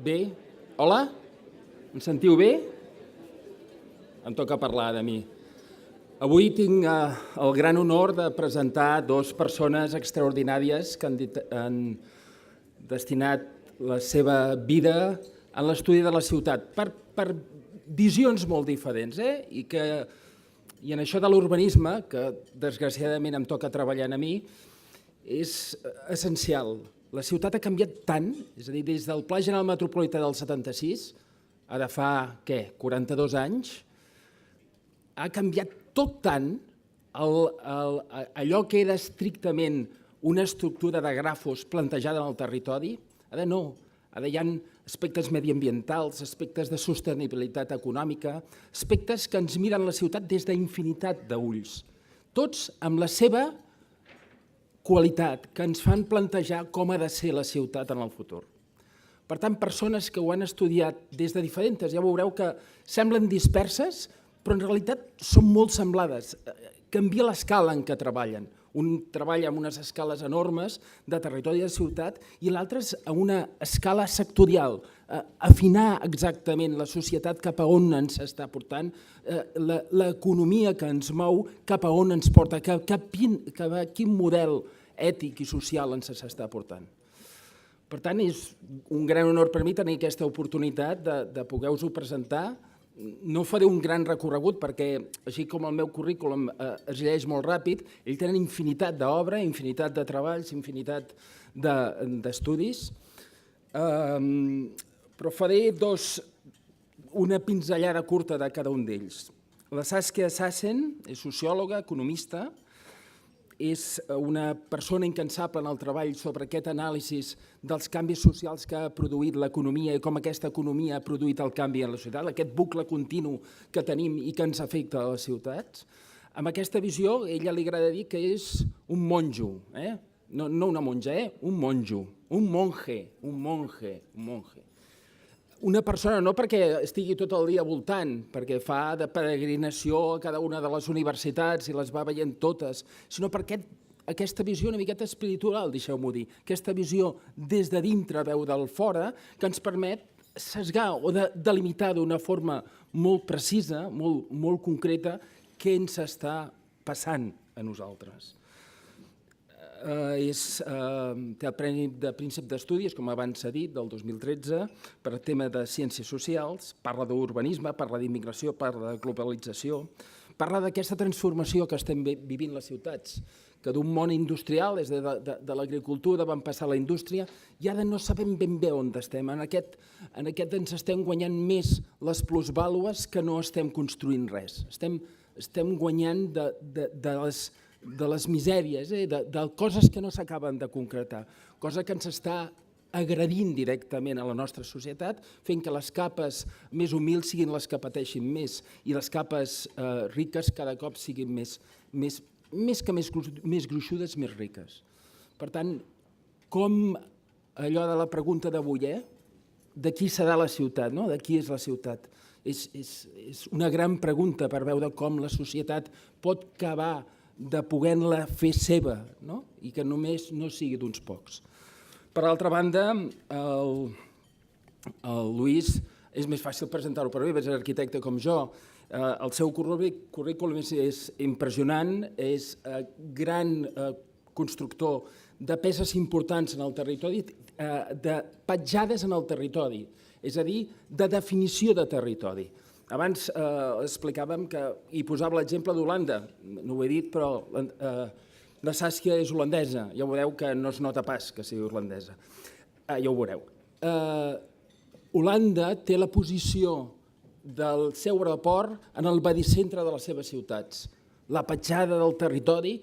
Bé? Hola? Em sentiu bé? Em toca parlar de mi. Avui tinc el gran honor de presentar dues persones extraordinàries que han destinat la seva vida en l'estudi de la ciutat per visions molt diferents. I en això de l'urbanisme, que desgraciadament em toca treballar a mi, és essencial. La ciutat ha canviat tant, és a dir, des del Pla General Metropolità del 76, ara fa, 42 anys, ha canviat tot tant allò que era estrictament una estructura de grafos plantejada en el territori, ara no, ara hi ha aspectes mediambientals, aspectes de sostenibilitat econòmica, aspectes que ens miren la ciutat des d'infinitat d'ulls, tots amb la seva qualitat, que ens fan plantejar com ha de ser la ciutat en el futur. Per tant, persones que ho han estudiat des de diferents, ja veureu que semblen disperses, però en realitat són molt semblades. Canvia l'escala en què treballen. Un treballa amb unes escales enormes de territori de ciutat i l'altre és a una escala sectorial, afinar exactament la societat cap a on ens està portant, l'economia que ens mou cap a on ens porta, cap a quin model ètic i social ens està portant. Per tant, és un gran honor per mi tenir aquesta oportunitat de poder-vos-ho presentar. No faré un gran recorregut perquè, així com el meu currículum es llegeix molt ràpid, ells tenen infinitat d'obra, infinitat de treballs, infinitat d'estudis, però faré una pinzellada curta de cada un d'ells. La Saskia Sassen és sociòloga, economista, és una persona incansable en el treball sobre aquest anàlisi dels canvis socials que ha produït l'economia i com aquesta economia ha produït el canvi en la ciutat, aquest bucle continu que tenim i que ens afecta a les ciutats. Amb aquesta visió, a ella li agrada dir que és un monjo, no una monja, un monjo, un monje. Una persona no perquè estigui tot el dia voltant, perquè fa de peregrinació a cada una de les universitats i les va veient totes, sinó per aquesta visió una miqueta espiritual, deixeu-m'ho dir, aquesta visió des de dintre, veu del fora, que ens permet sesgar o delimitar d'una forma molt precisa, molt concreta, què ens està passant a nosaltres. Té el Premi de Príncep d'Estudis, com abans s'ha dit, del 2013, per al tema de ciències socials, parla d'urbanisme, parla d'immigració, parla de globalització, parla d'aquesta transformació que estem vivint les ciutats, que d'un món industrial, és de l'agricultura, vam passar a la indústria, i ara no sabem ben bé on estem. En aquest ens estem guanyant més les plusvàlues que no estem construint res. Estem guanyant de les misèries, de coses que no s'acaben de concretar, cosa que ens està agredint directament a la nostra societat, fent que les capes més humils siguin les que pateixin més i les capes riques cada cop siguin més gruixudes, més riques. Per tant, com allò de la pregunta d'avui, de qui serà la ciutat, de qui és la ciutat? És una gran pregunta per veure com la societat pot acabar de poder-la fer seva i que només no sigui d'uns pocs. Per altra banda, el Lluís, és més fàcil presentar-ho per mi, és arquitecte com jo, el seu currículum és impressionant, és gran constructor de peces importants en el territori, de petjades en el territori, és a dir, de definició de territori. Abans explicàvem que hi posava l'exemple d'Holanda, no ho he dit, però la Saskia és holandesa, ja veureu que no es nota pas que sigui holandesa, ja ho veureu. Holanda té la posició del seu aeroport en el badicentre de les seves ciutats. La petjada del territori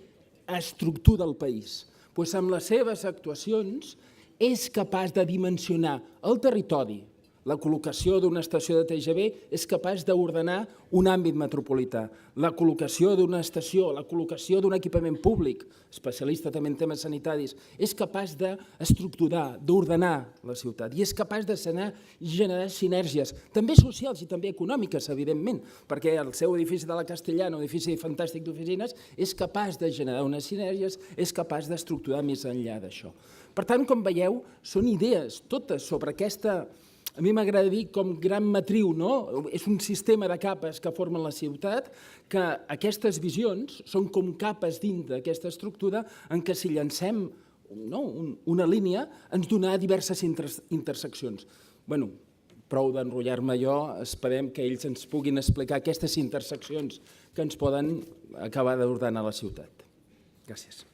estructura el país. Amb les seves actuacions és capaç de dimensionar el territori. La col·locació d'una estació de TGV és capaç d'ordenar un àmbit metropolità. La col·locació d'una estació, la col·locació d'un equipament públic, especialista també en temes sanitaris, és capaç d'estructurar, d'ordenar la ciutat i és capaç de generar sinergies, també socials i també econòmiques, evidentment, perquè el seu edifici de la Castellana, un edifici fantàstic d'oficines, és capaç de generar unes sinergies, és capaç d'estructurar més enllà d'això. Per tant, com veieu, són idees totes sobre aquesta a mi m'agrada dir com gran matriu, no? És un sistema de capes que formen la ciutat, que aquestes visions són com capes dins d'aquesta estructura en què si llancem una línia ens donarà diverses interseccions. Bueno, prou d'enrotllar-me jo, esperem que ells ens puguin explicar aquestes interseccions que ens poden acabar d'ordenar la ciutat. Gràcies.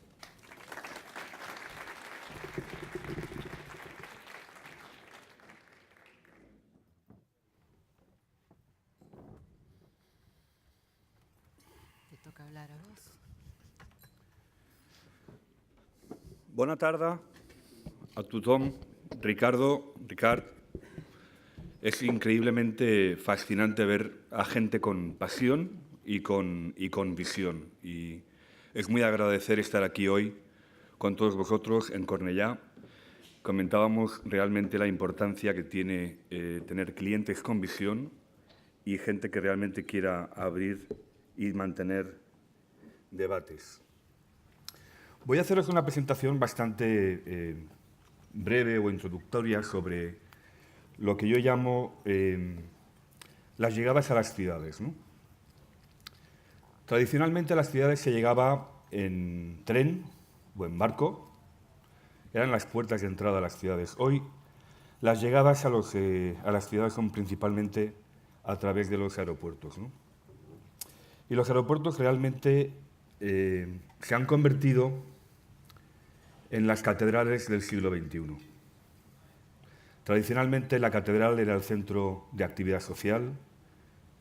Te toca hablar a vos. Bona tarda a tothom. Ricard, es increíblemente fascinante ver a gente con pasión y con visión. Y es muy agradecer estar aquí hoy con todos vosotros en Cornellá. Comentábamos realmente la importancia que tiene tener clientes con visión y gente que realmente quiera abrir y mantener debates. Voy a haceros una presentación bastante breve o introductoria sobre lo que yo llamo las llegadas a las ciudades, ¿no? Tradicionalmente a las ciudades se llegaba en tren o en barco, eran las puertas de entrada a las ciudades. Hoy las llegadas a las ciudades son principalmente a través de los aeropuertos, ¿no? Y los aeropuertos realmente se han convertido en las catedrales del siglo XXI. Tradicionalmente la catedral era el centro de actividad social,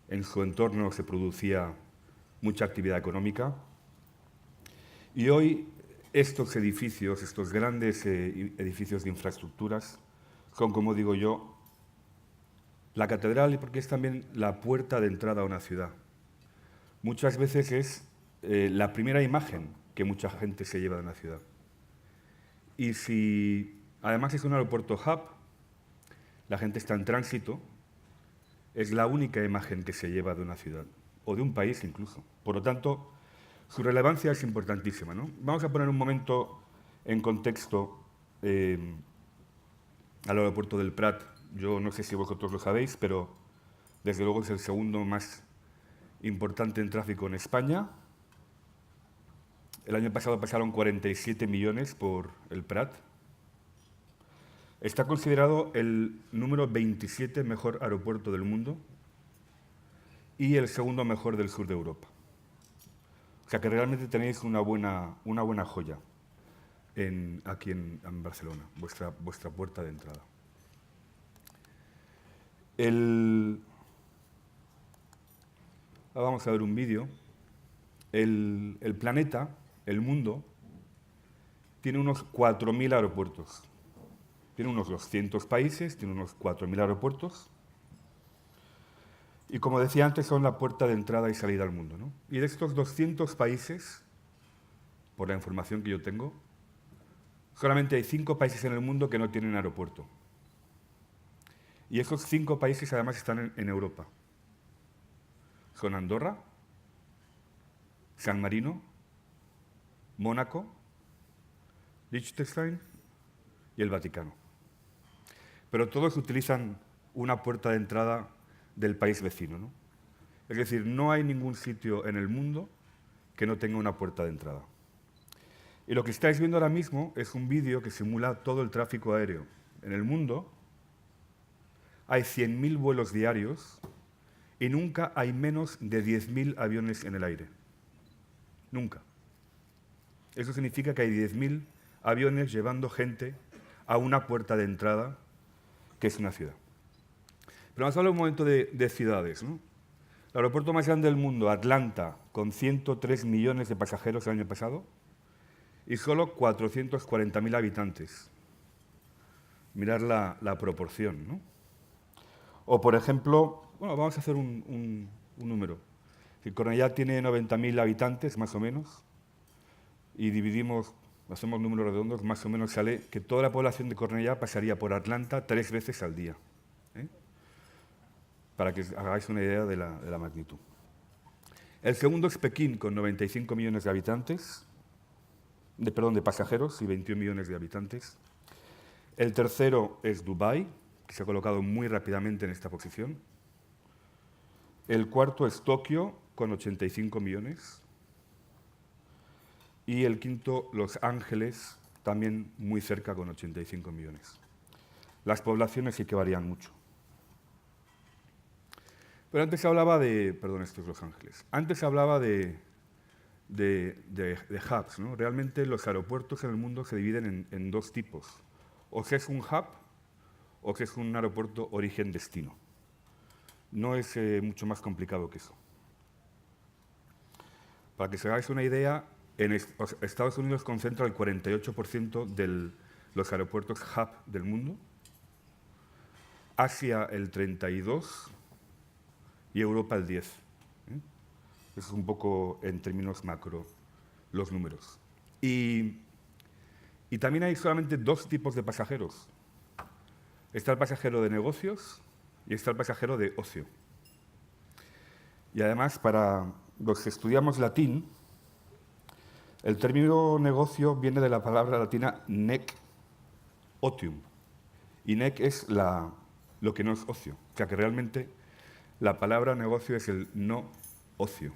en su entorno se producía mucha actividad económica y hoy estos edificios, estos grandes edificios de infraestructuras son, como digo yo, la catedral porque es también la puerta de entrada a una ciudad. Muchas veces es la primera imagen que mucha gente se lleva de una ciudad. Y si además es un aeropuerto hub, la gente está en tránsito, es la única imagen que se lleva de una ciudad, o de un país incluso. Por lo tanto, su relevancia es importantísima, ¿no? Vamos a poner un momento en contexto al aeropuerto del Prat. Yo no sé si vosotros lo sabéis, pero desde luego es el segundo más importante en tráfico en España. El año pasado pasaron 47 millones por el Prat. Está considerado el número 27 mejor aeropuerto del mundo y el segundo mejor del sur de Europa. O sea que realmente tenéis una buena joya aquí en Barcelona, vuestra puerta de entrada. Ahora vamos a ver un vídeo. El planeta, el mundo, tiene unos 4.000 aeropuertos. Tiene unos 200 países, tiene unos 4.000 aeropuertos. Y como decía antes, son la puerta de entrada y salida al mundo, ¿no? Y de estos 200 países, por la información que yo tengo, solamente hay 5 países en el mundo que no tienen aeropuerto. Y esos 5 países además están en Europa. Son Andorra, San Marino, Mónaco, Liechtenstein y el Vaticano. Pero todos utilizan una puerta de entrada del país vecino, ¿no? Es decir, no hay ningún sitio en el mundo que no tenga una puerta de entrada. Y lo que estáis viendo ahora mismo es un vídeo que simula todo el tráfico aéreo. En el mundo hay 100.000 vuelos diarios y nunca hay menos de 10.000 aviones en el aire. Nunca. Eso significa que hay 10.000 aviones llevando gente a una puerta de entrada que es una ciudad. Pero vamos a hablar un momento de ciudades, ¿no? El aeropuerto más grande del mundo, Atlanta, con 103 millones de pasajeros el año pasado y solo 440.000 habitantes. Mirad la proporción, ¿no? O, por ejemplo, bueno, vamos a hacer un número. Si Cornellá tiene 90.000 habitantes, más o menos, y hacemos números redondos, más o menos sale que toda la población de Cornellá pasaría por Atlanta 3 veces al día, ¿eh? Para que os hagáis una idea de la magnitud. El segundo es Pekín, con 95 millones de habitantes, de pasajeros y 21 millones de habitantes. El tercero es Dubái, que se ha colocado muy rápidamente en esta posición. El cuarto es Tokio, con 85 millones. Y el quinto, Los Ángeles, también muy cerca, con 85 millones. Las poblaciones sí que varían mucho. Pero antes se hablaba de... Perdón, esto es Los Ángeles. Antes se hablaba de hubs, ¿no? Realmente los aeropuertos en el mundo se dividen en dos tipos. O que es un hub o que es un aeropuerto origen-destino. No es mucho más complicado que eso. Para que se hagáis una idea, Estados Unidos concentra el 48% de los aeropuertos hub del mundo, Asia el 32% y Europa el 10%. Eso es un poco, en términos macro, los números. Y también hay solamente dos tipos de pasajeros. Está el pasajero de negocios y está el pasajero de ocio. Y además, para los que estudiamos latín, el término negocio viene de la palabra latina nec otium. Y nec es lo que no es ocio. O sea que realmente la palabra negocio es el no ocio.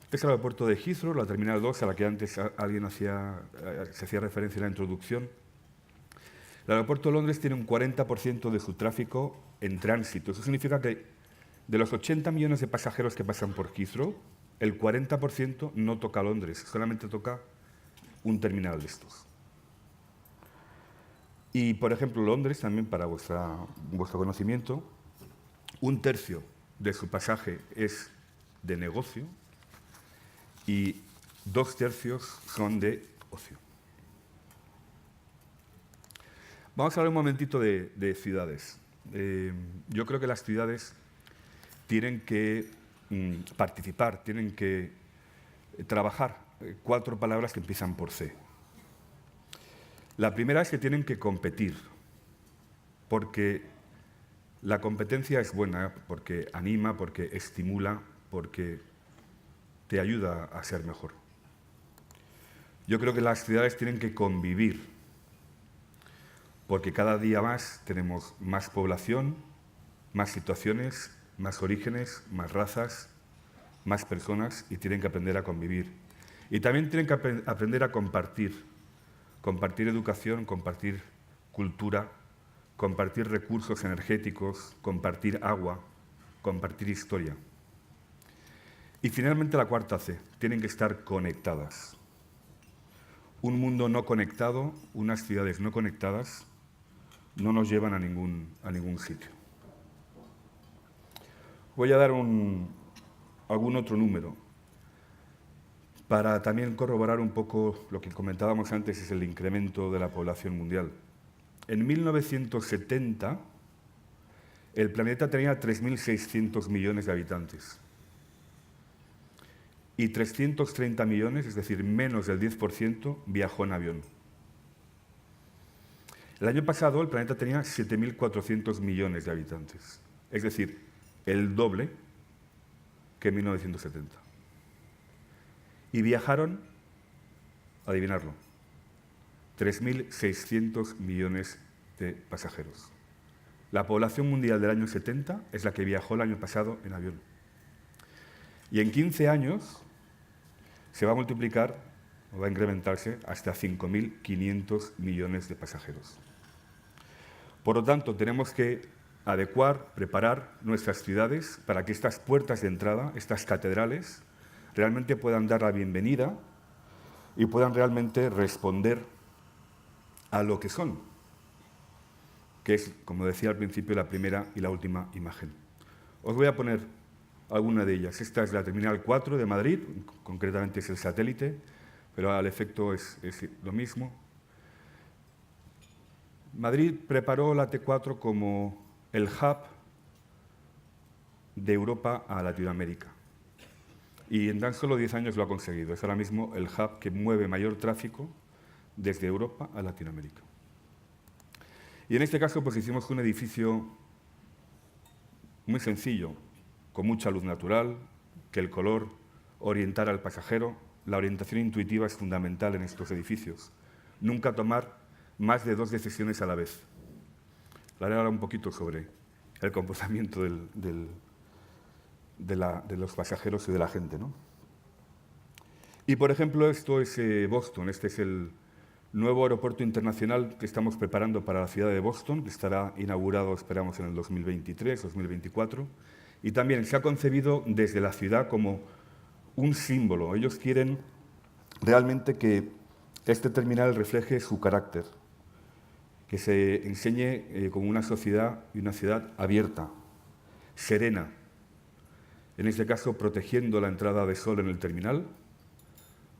Este es el aeropuerto de Heathrow, la Terminal 2, a la que antes alguien se hacía referencia en la introducción. El aeropuerto de Londres tiene un 40% de su tráfico en tránsito. Eso significa que de los 80 millones de pasajeros que pasan por Heathrow, el 40% no toca Londres, solamente toca un terminal de estos. Y, por ejemplo, Londres, también para vuestro conocimiento, un tercio de su pasaje es de negocio y 2/3 son de ocio. Vamos a hablar un momentito de ciudades. Yo creo que las ciudades tienen que participar, tienen que trabajar. 4 palabras que empiezan por C. La primera es que tienen que competir, porque la competencia es buena, porque anima, porque estimula, porque te ayuda a ser mejor. Yo creo que las ciudades tienen que convivir, porque cada día más tenemos más población, más situaciones, más orígenes, más razas, más personas, y tienen que aprender a convivir. Y también tienen que aprender a compartir educación, compartir cultura, compartir recursos energéticos, compartir agua, compartir historia. Y finalmente la cuarta C, tienen que estar conectadas. Un mundo no conectado, unas ciudades no conectadas, no nos llevan a ningún sitio. Voy a dar algún otro número para también corroborar un poco lo que comentábamos antes, es el incremento de la población mundial. En 1970, el planeta tenía 3.600 millones de habitantes. Y 330 millones, es decir, menos del 10%, viajó en avión. El año pasado el planeta tenía 7.400 millones de habitantes, es decir, el doble que en 1970. Y viajaron, adivinarlo, 3.600 millones de pasajeros. La población mundial del año 70 es la que viajó el año pasado en avión. Y en 15 años se va a multiplicar, o va a incrementarse, hasta 5.500 millones de pasajeros. Por lo tanto, tenemos que adecuar, preparar nuestras ciudades para que estas puertas de entrada, estas catedrales, realmente puedan dar la bienvenida y puedan realmente responder a lo que son, que es, como decía al principio, la primera y la última imagen. Os voy a poner alguna de ellas. Esta es la Terminal 4 de Madrid, concretamente es el satélite, pero al efecto es lo mismo. Madrid preparó la T4 como el hub de Europa a Latinoamérica. Y en tan solo 10 años lo ha conseguido. Es ahora mismo el hub que mueve mayor tráfico desde Europa a Latinoamérica. Y en este caso pues hicimos un edificio muy sencillo, con mucha luz natural, que el color orientara al pasajero. La orientación intuitiva es fundamental en estos edificios. Nunca tomar más de 2 decisiones a la vez. Hablaré ahora un poquito sobre el comportamiento de los pasajeros y de la gente, ¿no? Y, por ejemplo, esto es Boston. Este es el nuevo aeropuerto internacional que estamos preparando para la ciudad de Boston, que estará inaugurado, esperamos, en el 2023, 2024. Y también se ha concebido desde la ciudad como un símbolo. Ellos quieren realmente que este terminal refleje su carácter, que se enseñe como una sociedad y una ciudad abierta, serena, en este caso protegiendo la entrada de sol en el terminal,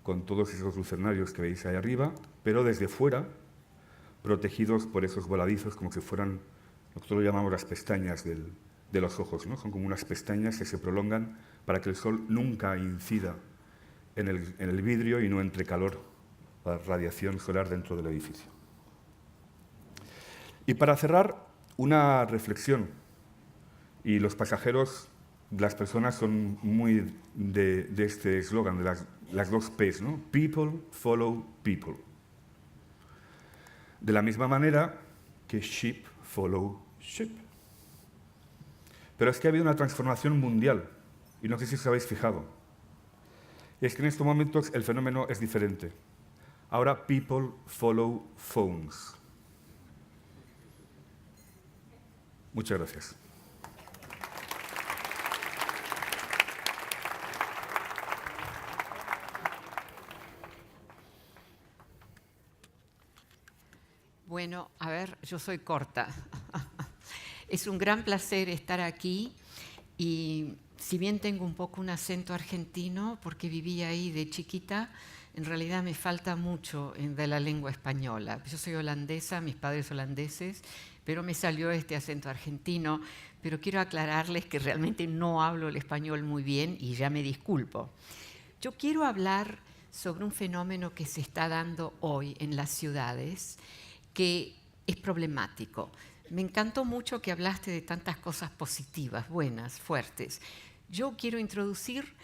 con todos esos lucernarios que veis ahí arriba, pero desde fuera, protegidos por esos voladizos como si fueran, nosotros lo llamamos las pestañas de los ojos, ¿no? Son como unas pestañas que se prolongan para que el sol nunca incida en el vidrio y no entre calor, la radiación solar dentro del edificio. Y para cerrar, una reflexión. Y los pasajeros, las personas son muy de este eslogan, de las 2 P's, ¿no? People follow people. De la misma manera que sheep follow sheep. Pero es que ha habido una transformación mundial, y no sé si os habéis fijado. Y es que en estos momentos el fenómeno es diferente. Ahora people follow phones. Muchas gracias. Bueno, a ver, yo soy corta. Es un gran placer estar aquí y si bien tengo un poco un acento argentino, porque viví ahí de chiquita, en realidad me falta mucho de la lengua española. Yo soy holandesa, mis padres holandeses, pero me salió este acento argentino, pero quiero aclararles que realmente no hablo el español muy bien y ya me disculpo. Yo quiero hablar sobre un fenómeno que se está dando hoy en las ciudades, que es problemático. Me encantó mucho que hablaste de tantas cosas positivas, buenas, fuertes. Yo quiero introducir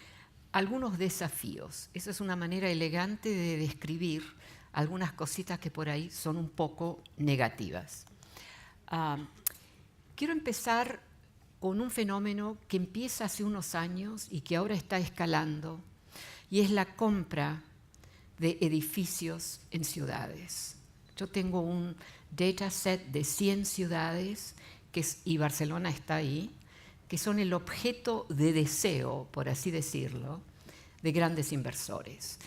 algunos desafíos. Esa es una manera elegante de describir algunas cositas que por ahí son un poco negativas. Quiero empezar con un fenómeno que empieza hace unos años y que ahora está escalando, y es la compra de edificios en ciudades. Yo tengo un dataset de 100 ciudades, y Barcelona está ahí, que son el objeto de deseo, por así decirlo, de grandes inversores.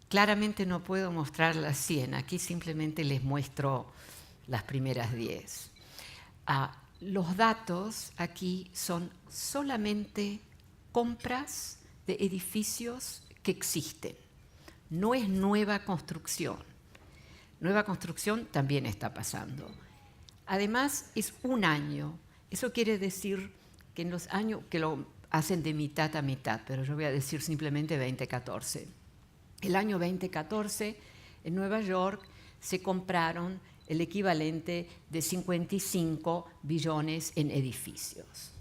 Claramente no puedo mostrar las 100, aquí simplemente les muestro las primeras 10. Los datos aquí son solamente compras de edificios que existen. No es nueva construcción. Nueva construcción también está pasando. Además, es un año. Eso quiere decir que en los años, que lo hacen de mitad a mitad, pero yo voy a decir simplemente 2014. El año 2014, en Nueva York, se compraron el equivalente de 55 billones en edificios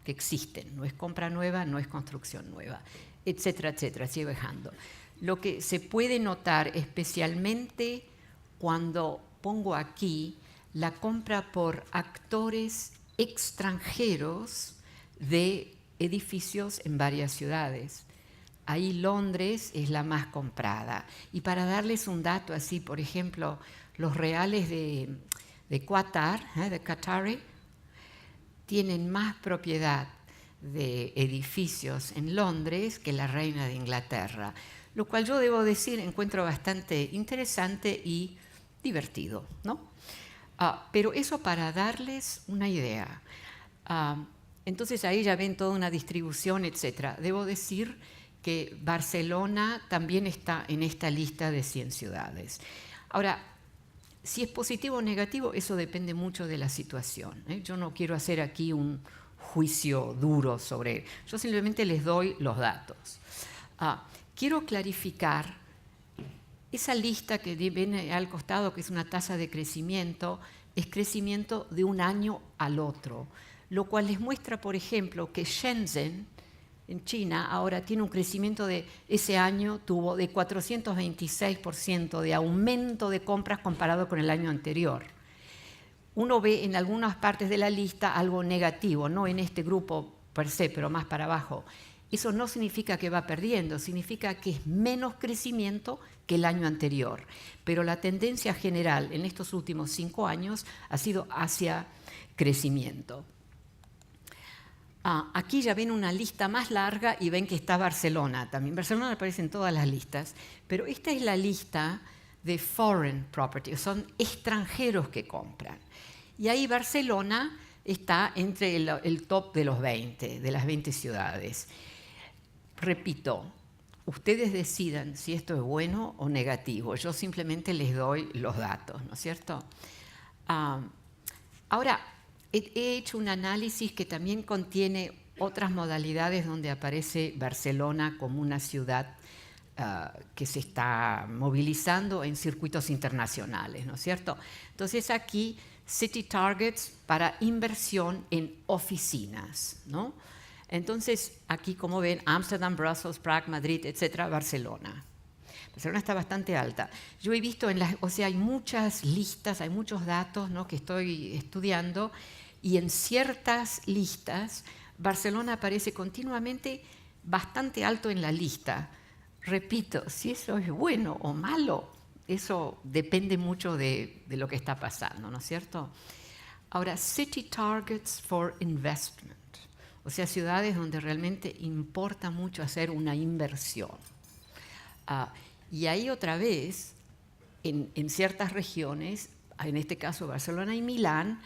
que existen. No es compra nueva, no es construcción nueva, etcétera, etcétera, sigue bajando. Lo que se puede notar especialmente cuando pongo aquí la compra por actores extranjeros de edificios en varias ciudades. Ahí Londres es la más comprada. Y para darles un dato así, por ejemplo, los reales de Qatar, de Qatari, tienen más propiedad de edificios en Londres que la reina de Inglaterra, lo cual yo debo decir encuentro bastante interesante y divertido, ¿no? Pero eso para darles una idea. Entonces ahí ya ven toda una distribución, etc. Debo decir que Barcelona también está en esta lista de 100 ciudades. Ahora, si es positivo o negativo, eso depende mucho de la situación, ¿eh? Yo no quiero hacer aquí un juicio duro sobre... Yo simplemente les doy los datos. Quiero clarificar esa lista que viene al costado, que es una tasa de crecimiento, es crecimiento de un año al otro, lo cual les muestra, por ejemplo, que Shenzhen en China ahora tiene un crecimiento ese año tuvo de 426% de aumento de compras comparado con el año anterior. Uno ve en algunas partes de la lista algo negativo, no en este grupo per se, pero más para abajo. Eso no significa que va perdiendo, significa que es menos crecimiento que el año anterior. Pero la tendencia general en estos últimos 5 años ha sido hacia crecimiento. Aquí ya ven una lista más larga y ven que está Barcelona. También Barcelona aparece en todas las listas, pero esta es la lista de foreign property, son extranjeros que compran. Y ahí Barcelona está entre el top de los 20, de las 20 ciudades. Repito, ustedes decidan si esto es bueno o negativo. Yo simplemente les doy los datos, ¿no es cierto? Ahora, he hecho un análisis que también contiene otras modalidades donde aparece Barcelona como una ciudad que se está movilizando en circuitos internacionales, ¿no es cierto? Entonces aquí, City Targets para inversión en oficinas, ¿no? Entonces, aquí como ven, Ámsterdam, Brussels, Prague, Madrid, etcétera, Barcelona. Barcelona está bastante alta. Yo he visto hay muchas listas, hay muchos datos, ¿no?, que estoy estudiando, y en ciertas listas Barcelona aparece continuamente bastante alto en la lista. Repito, si eso es bueno o malo, eso depende mucho de lo que está pasando, ¿no es cierto? Ahora, City Targets for Investment, o sea, ciudades donde realmente importa mucho hacer una inversión. Y ahí otra vez, en ciertas regiones, en este caso Barcelona y Milán,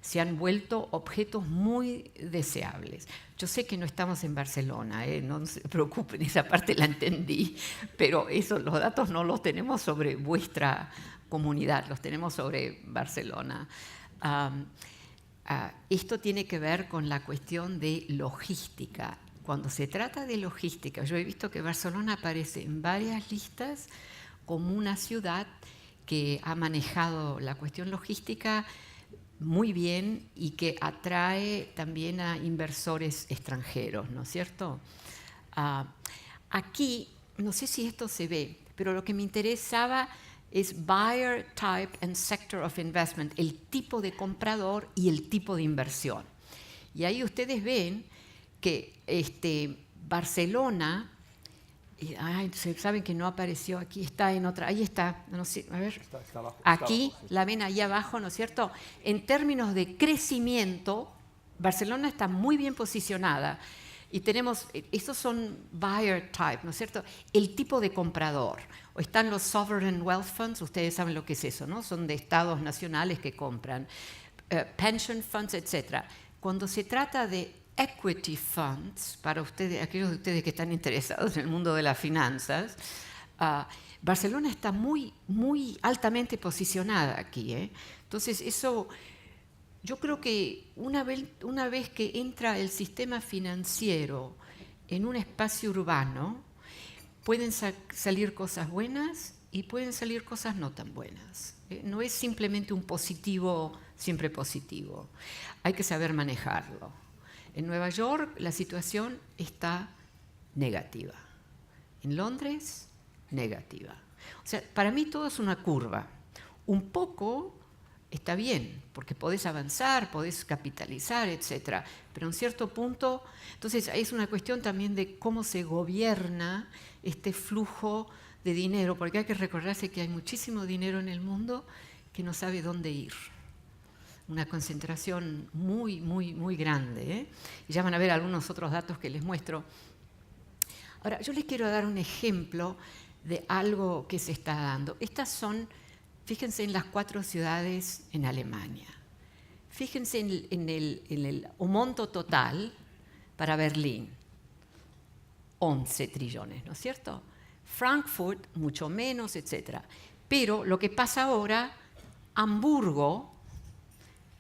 se han vuelto objetos muy deseables. Yo sé que no estamos en Barcelona, no se preocupen, esa parte la entendí, pero los datos no los tenemos sobre vuestra comunidad, los tenemos sobre Barcelona. Esto tiene que ver con la cuestión de logística. Cuando se trata de logística, yo he visto que Barcelona aparece en varias listas como una ciudad que ha manejado la cuestión logística muy bien y que atrae también a inversores extranjeros, ¿no es cierto? Aquí, no sé si esto se ve, pero lo que me interesaba es buyer type and sector of investment, el tipo de comprador y el tipo de inversión. Y ahí ustedes ven que Barcelona, saben que no apareció aquí, está en otra, ahí está, no sé, a ver, Está abajo, aquí, está abajo, sí. la ven ahí abajo, ¿no es cierto? En términos de crecimiento, Barcelona está muy bien posicionada y tenemos, estos son buyer type, ¿no es cierto? El tipo de comprador. O están los sovereign wealth funds, ustedes saben lo que es eso, ¿no? Son de estados nacionales que compran, pension funds, etc. Cuando se trata de equity funds, para ustedes, aquellos de ustedes que están interesados en el mundo de las finanzas, Barcelona está muy, muy altamente posicionada aquí, ¿eh? Entonces, eso, yo creo que una vez que entra el sistema financiero en un espacio urbano, pueden salir cosas buenas y pueden salir cosas no tan buenas. No es simplemente un positivo, siempre positivo. Hay que saber manejarlo. En Nueva York la situación está negativa. En Londres, negativa. O sea, para mí todo es una curva. Un poco está bien, porque podés avanzar, podés capitalizar, etc. Pero en cierto punto, entonces es una cuestión también de cómo se gobierna este flujo de dinero, porque hay que recordarse que hay muchísimo dinero en el mundo que no sabe dónde ir. Una concentración muy, muy, muy grande, ¿eh? Y ya van a ver algunos otros datos que les muestro. Ahora, yo les quiero dar un ejemplo de algo que se está dando. Estas son, fíjense en las 4 ciudades en Alemania. Fíjense en el monto total para Berlín. 11 trillones, ¿no es cierto? Frankfurt, mucho menos, etc. Pero lo que pasa ahora, Hamburgo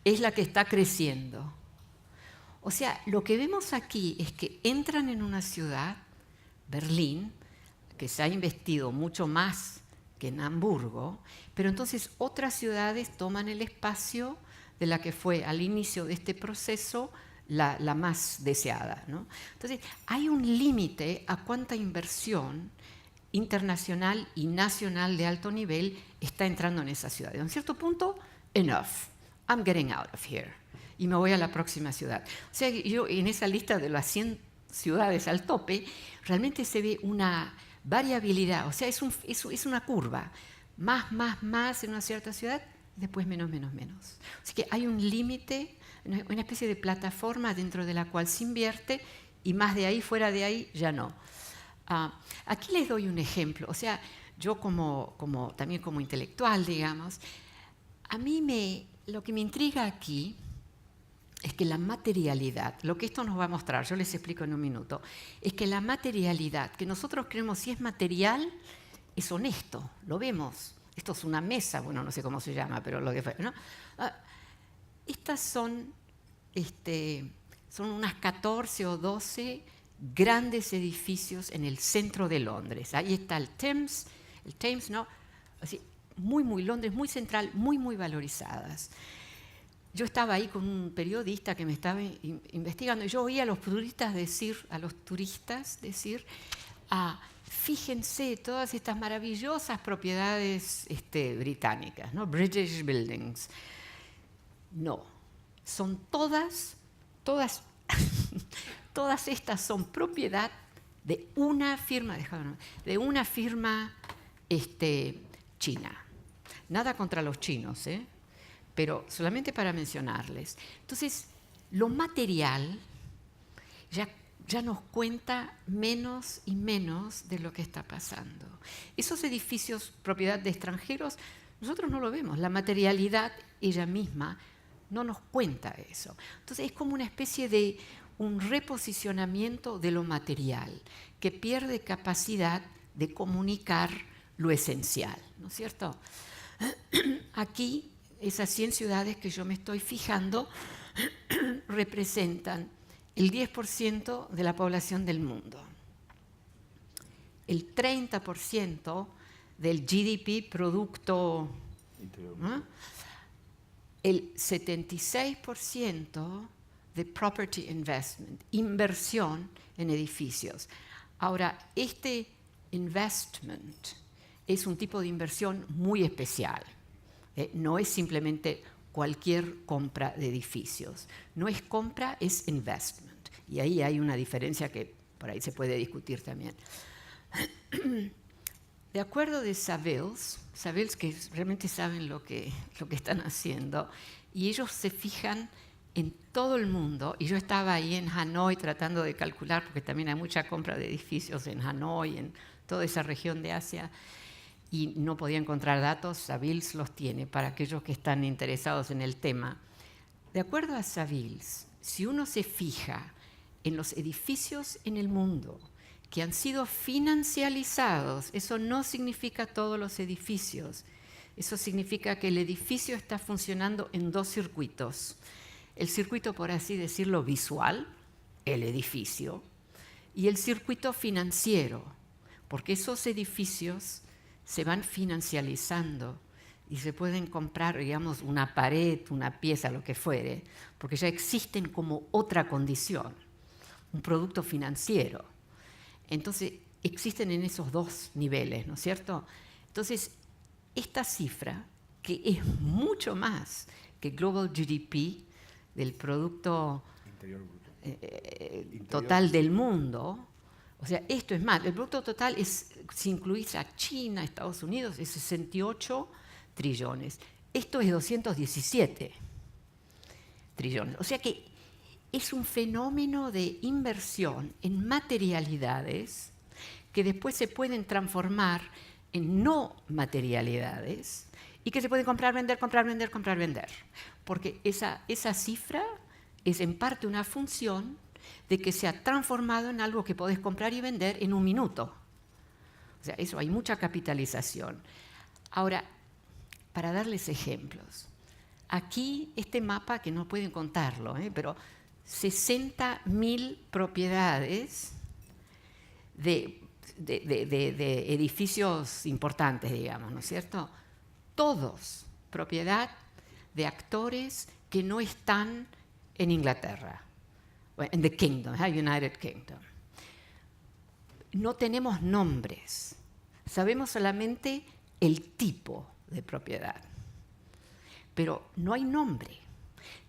es la que está creciendo. O sea, lo que vemos aquí es que entran en una ciudad, Berlín, que se ha investido mucho más que en Hamburgo, pero entonces otras ciudades toman el espacio de la que fue al inicio de este proceso la más deseada, ¿no? Entonces, hay un límite a cuánta inversión internacional y nacional de alto nivel está entrando en esa ciudad. En cierto punto, enough. I'm getting out of here. Y me voy a la próxima ciudad. O sea, yo en esa lista de las 100 ciudades al tope, realmente se ve una variabilidad. O sea, es una curva. Más en una cierta ciudad, después menos. Así que hay un límite, una especie de plataforma dentro de la cual se invierte y más de ahí, fuera de ahí, ya no. Aquí les doy un ejemplo. O sea, yo también como intelectual, digamos, a mí lo que me intriga aquí es que la materialidad, lo que esto nos va a mostrar, yo les explico en un minuto, es que la materialidad, que nosotros creemos si es material, es honesto, lo vemos. Esto es una mesa, bueno, no sé cómo se llama, pero lo que fue, ¿no? Estas son unas 14 o 12 grandes edificios en el centro de Londres. Ahí está el Thames, ¿no? Así, muy Londres, muy central, muy valorizadas. Yo estaba ahí con un periodista que me estaba investigando y yo oía a los turistas decir, fíjense todas estas maravillosas propiedades británicas, ¿no? British Buildings. No, son todas estas son propiedad de una firma, china. Nada contra los chinos, pero solamente para mencionarles. Entonces, lo material ya nos cuenta menos y menos de lo que está pasando. Esos edificios, propiedad de extranjeros, nosotros no lo vemos. La materialidad ella misma no nos cuenta eso. Entonces, es como una especie de un reposicionamiento de lo material que pierde capacidad de comunicar lo esencial, ¿no es cierto? Aquí, esas 100 ciudades que yo me estoy fijando representan el 10% de la población del mundo, el 30% del GDP, producto interior, ¿no? El 76% de property investment, inversión en edificios. Ahora, este investment es un tipo de inversión muy especial. No es simplemente cualquier compra de edificios. No es compra, es investment. Y ahí hay una diferencia que por ahí se puede discutir también. De acuerdo de Savills que realmente saben lo que están haciendo, y ellos se fijan en todo el mundo, y yo estaba ahí en Hanoi tratando de calcular, porque también hay mucha compra de edificios en Hanoi, en toda esa región de Asia, y no podía encontrar datos. Savills los tiene para aquellos que están interesados en el tema. De acuerdo a Savills, si uno se fija en los edificios en el mundo que han sido financializados, eso no significa todos los edificios, eso significa que el edificio está funcionando en dos circuitos. El circuito, por así decirlo, visual, el edificio, y el circuito financiero, porque esos edificios se van financializando y se pueden comprar, digamos, una pared, una pieza, lo que fuere, porque ya existen como otra condición, un producto financiero. Entonces, existen en esos dos niveles, ¿no es cierto? Entonces, esta cifra, que es mucho más que Global GDP, del Producto Interior Total del mundo, o sea, esto es más, el Producto Total, si incluís a China, Estados Unidos, es 68 trillones. Esto es 217 trillones. O sea que es un fenómeno de inversión en materialidades que después se pueden transformar en no materialidades y que se pueden comprar, vender. Porque esa cifra es en parte una función de que se ha transformado en algo que podés comprar y vender en un minuto. O sea, eso, hay mucha capitalización. Ahora, para darles ejemplos, aquí este mapa, que no pueden contarlo, pero 60.000 propiedades de edificios importantes, digamos, ¿no es cierto? Todos propiedad de actores que no están en Inglaterra. in the kingdom, United Kingdom. No tenemos nombres, sabemos solamente el tipo de propiedad, pero no hay nombre.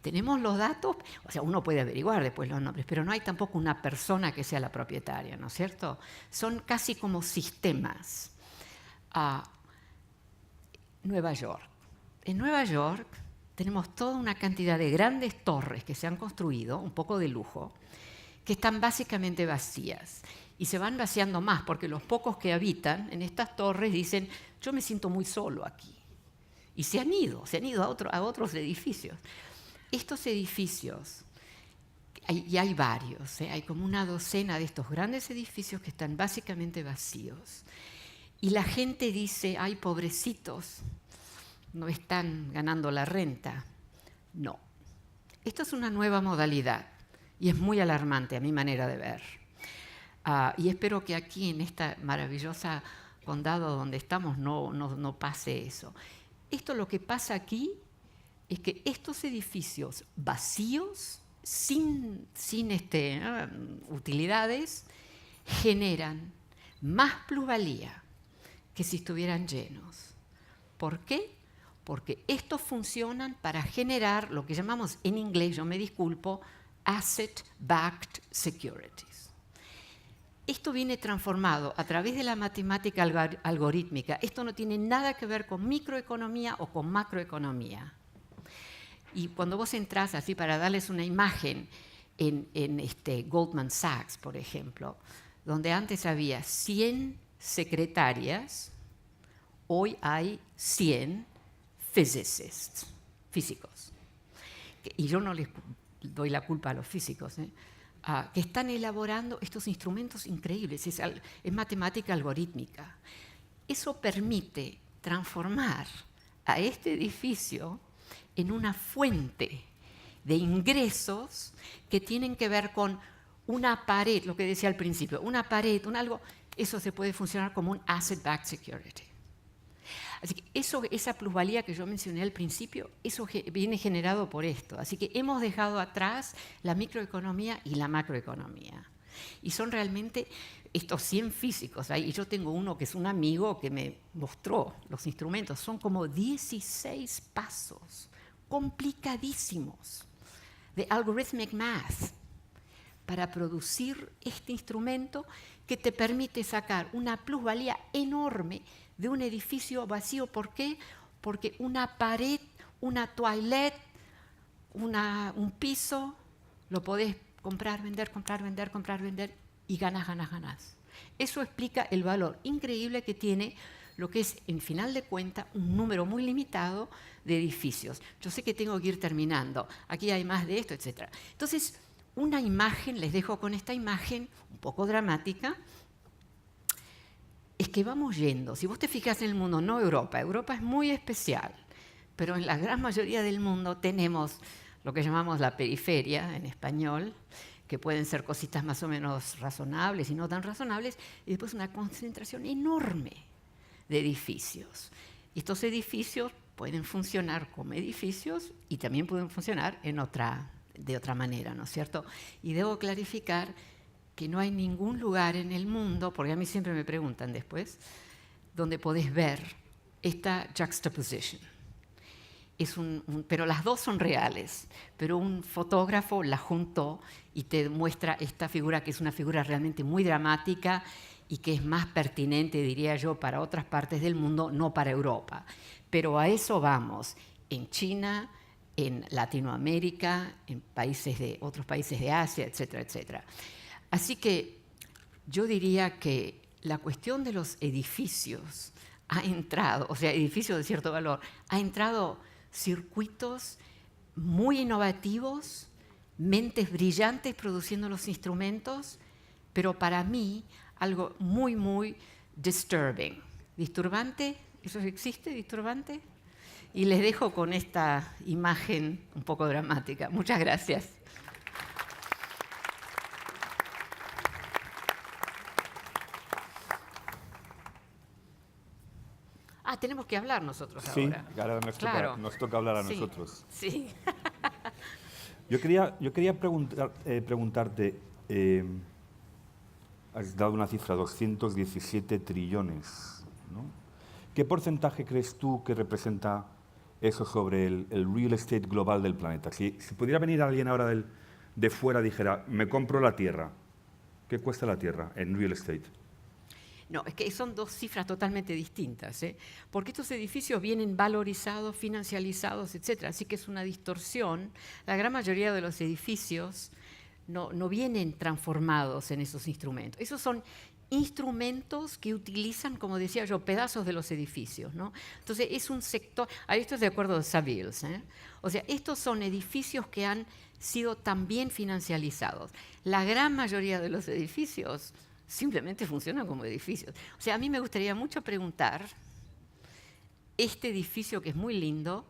Tenemos los datos, o sea, uno puede averiguar después los nombres, pero no hay tampoco una persona que sea la propietaria, ¿no es cierto? Son casi como sistemas. Nueva York. En Nueva York tenemos toda una cantidad de grandes torres que se han construido, un poco de lujo, que están básicamente vacías. Y se van vaciando más, porque los pocos que habitan en estas torres dicen, yo me siento muy solo aquí. Y se han ido a otros edificios. Estos edificios, y hay varios, hay como una docena de estos grandes edificios que están básicamente vacíos. Y la gente dice, ay, pobrecitos, no están ganando la renta. No. Esto es una nueva modalidad y es muy alarmante a mi manera de ver. Y espero que aquí, en esta maravillosa condado donde estamos, no pase eso. Esto, lo que pasa aquí, es que estos edificios vacíos, sin utilidades, generan más plusvalía que si estuvieran llenos. ¿Por qué? Porque estos funcionan para generar lo que llamamos en inglés, yo me disculpo, asset-backed securities. Esto viene transformado a través de la matemática algorítmica. Esto no tiene nada que ver con microeconomía o con macroeconomía. Y cuando vos entrás, así para darles una imagen, en Goldman Sachs, por ejemplo, donde antes había 100 secretarias, hoy hay 100 físicos. Y yo no les doy la culpa a los físicos, que están elaborando estos instrumentos increíbles. Es matemática algorítmica. Eso permite transformar a este edificio en una fuente de ingresos que tienen que ver con una pared, lo que decía al principio, una pared, algo, eso se puede funcionar como un asset-backed security. Así que esa plusvalía que yo mencioné al principio, eso viene generado por esto. Así que hemos dejado atrás la microeconomía y la macroeconomía. Y son realmente estos 100 físicos. Y yo tengo uno que es un amigo que me mostró los instrumentos. Son como 16 pasos complicadísimos de algorithmic math para producir este instrumento que te permite sacar una plusvalía enorme de un edificio vacío. ¿Por qué? Porque una pared, una toilette, un piso, lo podés comprar, vender y ganás. Eso explica el valor increíble que tiene lo que es, en final de cuentas, un número muy limitado de edificios. Yo sé que tengo que ir terminando. Aquí hay más de esto, etc. Entonces, una imagen, les dejo con esta imagen, un poco dramática, es que vamos yendo. Si vos te fijas en el mundo, no Europa, Europa es muy especial, pero en la gran mayoría del mundo tenemos lo que llamamos la periferia, en español, que pueden ser cositas más o menos razonables y no tan razonables, y después una concentración enorme de edificios. Y estos edificios pueden funcionar como edificios y también pueden funcionar de otra manera, ¿no es cierto? Y debo clarificar que no hay ningún lugar en el mundo, porque a mí siempre me preguntan después, donde podés ver esta juxtaposition. Pero las dos son reales, pero un fotógrafo la juntó y te muestra esta figura, que es una figura realmente muy dramática y que es más pertinente, diría yo, para otras partes del mundo, no para Europa. Pero a eso vamos, en China, en Latinoamérica, en otros países de Asia, etcétera, etcétera. Así que yo diría que la cuestión de los edificios ha entrado, o sea, edificios de cierto valor, ha entrado circuitos muy innovativos, mentes brillantes produciendo los instrumentos, pero para mí algo muy, muy disturbing. ¿Disturbante? ¿Eso existe, disturbante? Y les dejo con esta imagen un poco dramática. Muchas gracias. Tenemos que hablar nosotros ahora. Sí, ahora nos toca hablar a nosotros. Sí. Yo quería preguntarte, has dado una cifra, 217 trillones, ¿no? ¿Qué porcentaje crees tú que representa eso sobre el real estate global del planeta? Si pudiera venir alguien ahora de fuera y dijera, me compro la Tierra, ¿qué cuesta la Tierra en real estate? No, es que son dos cifras totalmente distintas, ¿eh? Porque estos edificios vienen valorizados, financializados, etc. Así que es una distorsión. La gran mayoría de los edificios no vienen transformados en esos instrumentos. Esos son instrumentos que utilizan, como decía yo, pedazos de los edificios, ¿no? Entonces es un sector, esto es de acuerdo a Savills, ¿eh? O sea, estos son edificios que han sido también financializados. La gran mayoría de los edificios simplemente funcionan como edificios. O sea, a mí me gustaría mucho preguntar, ¿este edificio que es muy lindo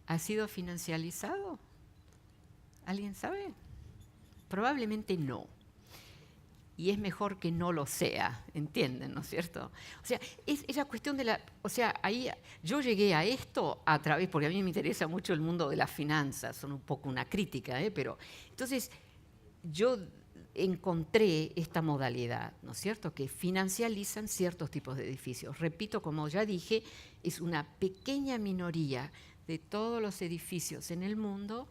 ha sido financializado? ¿Alguien sabe? Probablemente no. Y es mejor que no lo sea, ¿entienden, no es cierto? O sea, es la cuestión de la... O sea, ahí yo llegué a esto a través, porque a mí me interesa mucho el mundo de las finanzas, son un poco una crítica, ¿eh? Pero entonces yo encontré esta modalidad, ¿no es cierto?, que financializan ciertos tipos de edificios. Repito, como ya dije, es una pequeña minoría de todos los edificios en el mundo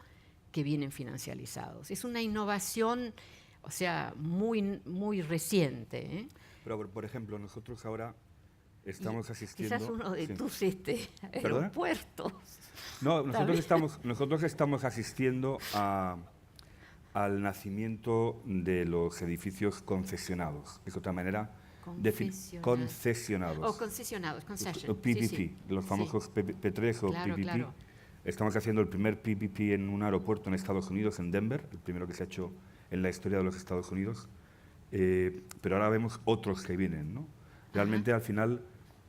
que vienen financializados. Es una innovación, o sea, muy reciente, ¿eh? Pero, por ejemplo, nosotros ahora estamos asistiendo... Quizás uno de sí. tus aeropuertos. No, nosotros estamos asistiendo al nacimiento de los edificios concesionados. Es otra manera de concesionados. O concesionados, concession. O PPP, sí. los famosos P3 o Claro, PPP. claro. Estamos haciendo el primer PPP en un aeropuerto en Estados Unidos, en Denver, el primero que se ha hecho en la historia de los Estados Unidos. Pero ahora vemos otros que vienen, ¿no? Realmente, al final,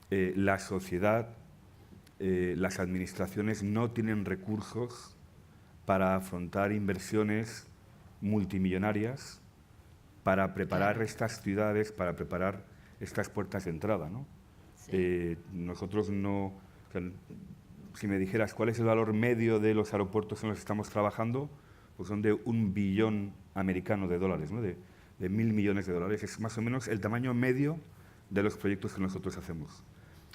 la sociedad, las administraciones no tienen recursos para afrontar inversiones multimillonarias para preparar estas ciudades, para preparar estas puertas de entrada, ¿no? Sí. Nosotros no... O sea, si me dijeras cuál es el valor medio de los aeropuertos en los que estamos trabajando, pues son de $1 billón americano de dólares, ¿no? de 1.000 millones de dólares. Es más o menos el tamaño medio de los proyectos que nosotros hacemos.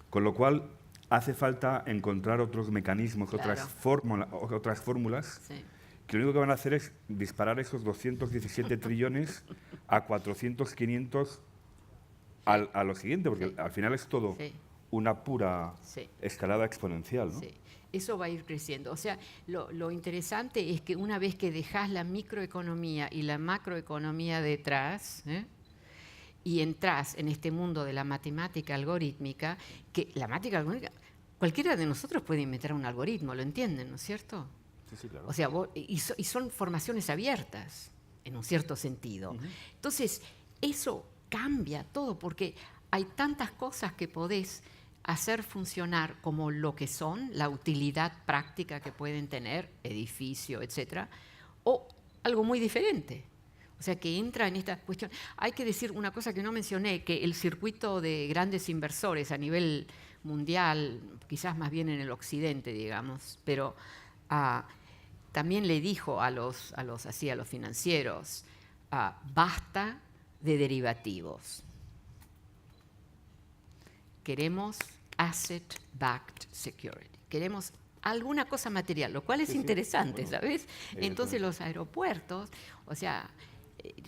Con lo cual, hace falta encontrar otros mecanismos, Claro. otras fórmulas, Sí. que lo único que van a hacer es disparar esos 217 trillones a 400, 500 a lo siguiente, porque Sí. al final es todo Sí. una pura Sí. escalada exponencial, ¿no? Sí, eso va a ir creciendo. O sea, lo interesante es que una vez que dejas la microeconomía y la macroeconomía detrás, ¿eh?, y entras en este mundo de la matemática algorítmica, que la matemática algorítmica, cualquiera de nosotros puede inventar un algoritmo, ¿lo entienden, no es cierto? Sí, claro. O sea, y son formaciones abiertas, en un cierto sentido. Entonces, eso cambia todo, porque hay tantas cosas que podés hacer funcionar como lo que son, la utilidad práctica que pueden tener, edificio, etcétera, o algo muy diferente. O sea, que entra en esta cuestión. Hay que decir una cosa que no mencioné, que el circuito de grandes inversores a nivel mundial, quizás más bien en el occidente, digamos, pero también le dijo a los financieros, basta de derivativos. Queremos asset-backed security. Queremos alguna cosa material, lo cual es interesante, bueno, ¿sabes? Entonces los aeropuertos, o sea,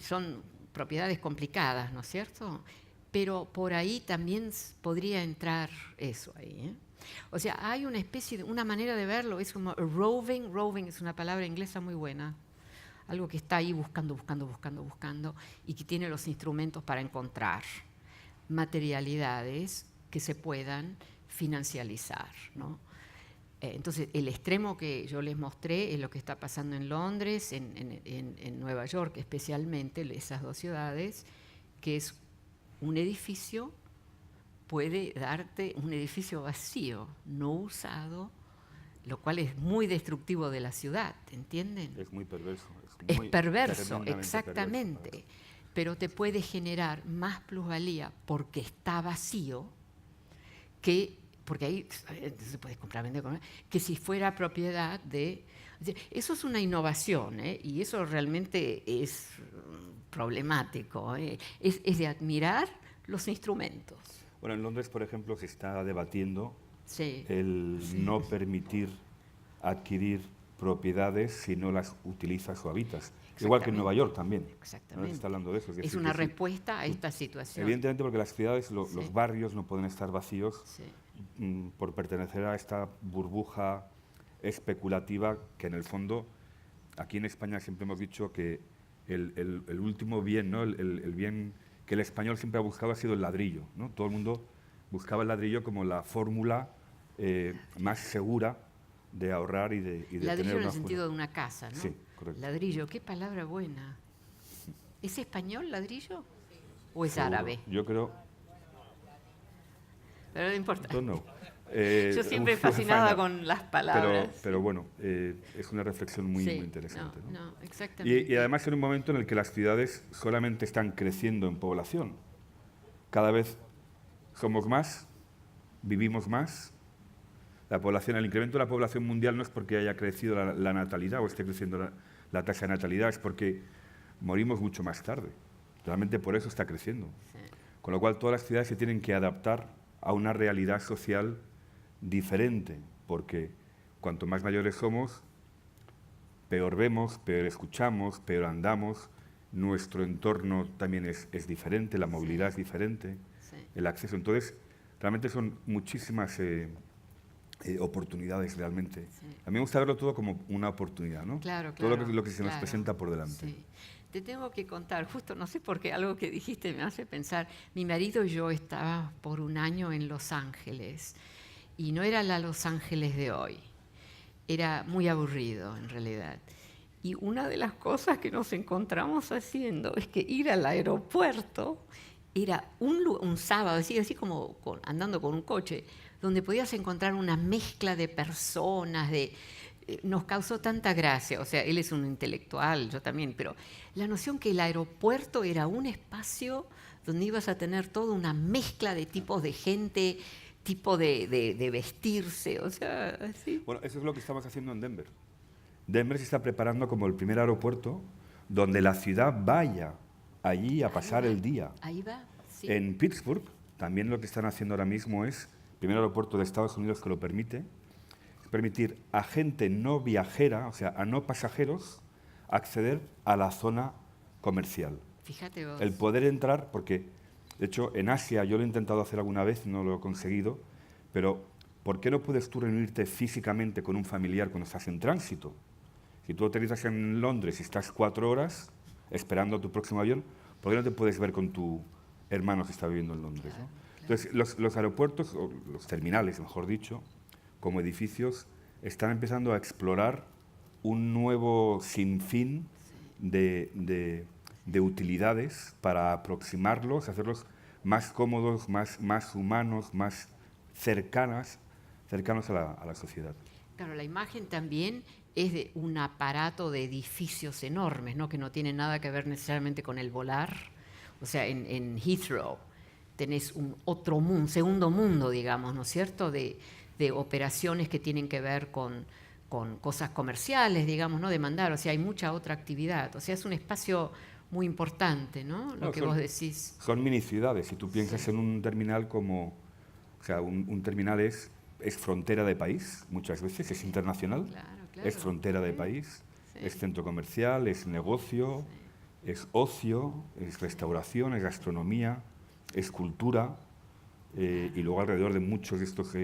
son propiedades complicadas, ¿no es cierto? Pero por ahí también podría entrar eso ahí, ¿eh? O sea, hay una especie de, una manera de verlo, es como roving es una palabra inglesa muy buena, algo que está ahí buscando, y que tiene los instrumentos para encontrar materialidades que se puedan financializar, ¿no? Entonces, el extremo que yo les mostré es lo que está pasando en Londres, en Nueva York especialmente, esas dos ciudades, que es un edificio, puede darte un edificio vacío, no usado, lo cual es muy destructivo de la ciudad, ¿entienden? Es muy perverso. Es perverso, exactamente, perverso. Pero te puede generar más plusvalía porque está vacío que porque ahí se puede comprar, vender, que si fuera propiedad de... Eso es una innovación, y eso realmente es problemático. Es de admirar los instrumentos. Bueno, en Londres, por ejemplo, se está debatiendo Sí, el no permitir adquirir propiedades si no las utilizas o habitas. Igual que en Nueva York también. Exactamente. Se está hablando de eso. Es decir, una que sí. respuesta a esta situación. Evidentemente, porque las ciudades, Sí. los barrios no pueden estar vacíos Sí. por pertenecer a esta burbuja especulativa que en el fondo, aquí en España siempre hemos dicho que el último bien, ¿no? el bien que el español siempre ha buscado ha sido el ladrillo, ¿no? Todo el mundo buscaba el ladrillo como la fórmula más segura de ahorrar y de Ladrillo tener en una el sentido de una casa, ¿no? Sí, correcto. Ladrillo, qué palabra buena. ¿Es español ladrillo? ¿O es Seguro. árabe? Yo creo... Pero no importa. Don't know. Yo siempre fascinada con las palabras. Pero bueno, es una reflexión muy, Sí, muy interesante. ¿no? No, exactamente. Y además en un momento en el que las ciudades solamente están creciendo en población. Cada vez somos más, vivimos más. La población, el incremento de la población mundial no es porque haya crecido la natalidad o esté creciendo la tasa de natalidad, es porque morimos mucho más tarde. Realmente por eso está creciendo. Sí. Con lo cual todas las ciudades se tienen que adaptar a una realidad social diferente, porque cuanto más mayores somos, peor vemos, peor escuchamos, peor andamos, nuestro entorno también es diferente, la movilidad es diferente, Sí. el acceso. Entonces, realmente son muchísimas oportunidades realmente. Sí. A mí me gusta verlo todo como una oportunidad, ¿no? Claro, Todo claro. lo que se nos claro. presenta por delante. Sí. Te tengo que contar, justo no sé por qué, algo que dijiste me hace pensar. Mi marido y yo estábamos por un año en Los Ángeles, y no era la Los Ángeles de hoy, era muy aburrido en realidad. Y una de las cosas que nos encontramos haciendo es que ir al aeropuerto era un sábado, así como andando con un coche, donde podías encontrar una mezcla de personas, nos causó tanta gracia. O sea, él es un intelectual, yo también, pero la noción que el aeropuerto era un espacio donde ibas a tener toda una mezcla de tipos de gente, tipo de vestirse, o sea, así. Bueno, eso es lo que estamos haciendo en Denver. Denver se está preparando como el primer aeropuerto donde la ciudad vaya allí a pasar el día. Ahí va, sí. En Pittsburgh también lo que están haciendo ahora mismo es, el primer aeropuerto de Estados Unidos que lo permite, es permitir a gente no viajera, o sea, a no pasajeros, acceder a la zona comercial. Fíjate vos. El poder entrar, porque de hecho en Asia yo lo he intentado hacer alguna vez, no lo he conseguido, pero ¿por qué no puedes tú reunirte físicamente con un familiar cuando estás en tránsito? Si tú aterrizas en Londres y estás 4 horas esperando a tu próximo avión, ¿por qué no te puedes ver con tu hermano que está viviendo en Londres? Claro, ¿no? claro. Entonces, los aeropuertos, o los terminales, mejor dicho, como edificios, están empezando a explorar un nuevo sinfín de utilidades para aproximarlos, hacerlos más cómodos, más humanos, más cercanos a la sociedad. Claro, la imagen también es de un aparato de edificios enormes, ¿no? Que no tiene nada que ver necesariamente con el volar. O sea, en Heathrow tenés otro mundo, un segundo mundo, digamos, ¿no es cierto?, de operaciones que tienen que ver con cosas comerciales, digamos, ¿no?, de mandar. O sea, hay mucha otra actividad. O sea, es un espacio muy importante, ¿no?, lo que vos decís. Son mini ciudades. Si tú piensas en un terminal como... O sea, un terminal es frontera de país, muchas veces, es internacional, Claro, es frontera de país, sí. es centro comercial, es negocio, es ocio, es restauración, es gastronomía, es cultura, y luego alrededor de muchos de estos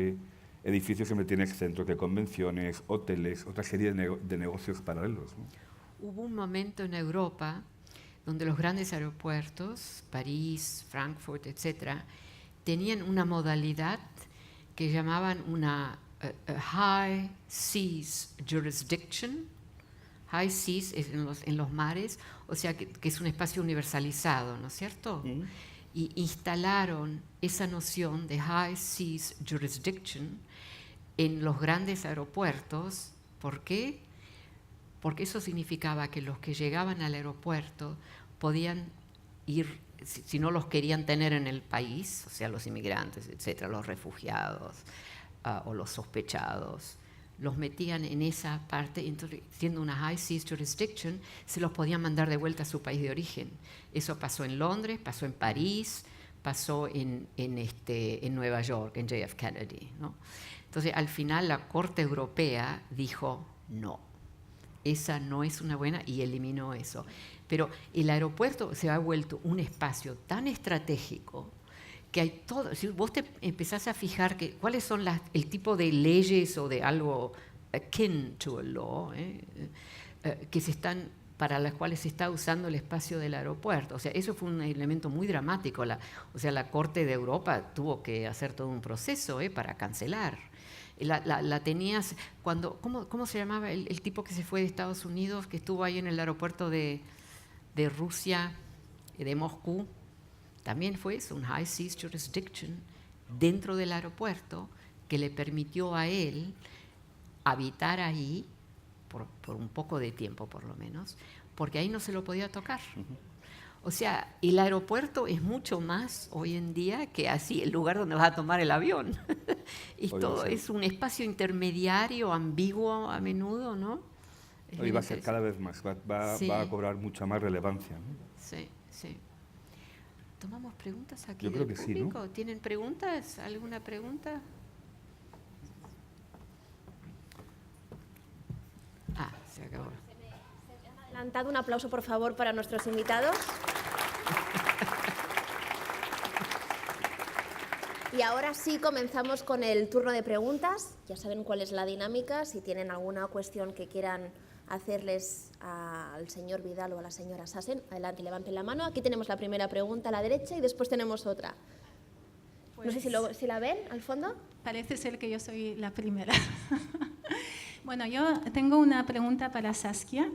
edificios siempre tienes centros de convenciones, hoteles, otra serie de negocios paralelos, ¿no? Hubo un momento en Europa donde los grandes aeropuertos, París, Frankfurt, etcétera, tenían una modalidad que llamaban una High Seas Jurisdiction. High Seas es en los mares, o sea que es un espacio universalizado, ¿no es cierto? Y instalaron esa noción de High Seas Jurisdiction en los grandes aeropuertos. ¿Por qué? Porque eso significaba que los que llegaban al aeropuerto podían ir, si no los querían tener en el país, o sea, los inmigrantes, etcétera, los refugiados, o los sospechados, los metían en esa parte, entonces, siendo una high seas jurisdiction, se los podían mandar de vuelta a su país de origen. Eso pasó en Londres, pasó en París, pasó en Nueva York, en JF Kennedy, ¿no? Entonces, al final, la Corte Europea dijo no. Esa no es una buena y eliminó eso. Pero el aeropuerto se ha vuelto un espacio tan estratégico que hay todo. Si vos te empezás a fijar cuáles son el tipo de leyes o de algo akin to a law para las cuales se está usando el espacio del aeropuerto. O sea, eso fue un elemento muy dramático. La Corte de Europa tuvo que hacer todo un proceso para cancelar. La tenías cuando, ¿cómo se llamaba el tipo que se fue de Estados Unidos, que estuvo ahí en el aeropuerto de Rusia, de Moscú? También fue eso, un high seas jurisdiction dentro del aeropuerto que le permitió a él habitar ahí por un poco de tiempo por lo menos, porque ahí no se lo podía tocar. O sea, el aeropuerto es mucho más hoy en día que así el lugar donde vas a tomar el avión. Y todo es un espacio intermediario, ambiguo a menudo, ¿no? Hoy va a ser cada vez más, va a cobrar mucha más relevancia, ¿no? Sí, sí. ¿Tomamos preguntas aquí Yo creo del que público? sí, ¿no? ¿Tienen preguntas? ¿Alguna pregunta? Se acabó. Se han adelantado. Un aplauso, por favor, para nuestros invitados. Y ahora sí comenzamos con el turno de preguntas. Ya saben cuál es la dinámica. Si tienen alguna cuestión que quieran hacerles al señor Vidal o a la señora Sassen, adelante, levanten la mano. Aquí tenemos la primera pregunta a la derecha y después tenemos otra. Pues, no sé si la ven al fondo. Parece ser que yo soy la primera. Bueno, yo tengo una pregunta para Saskia.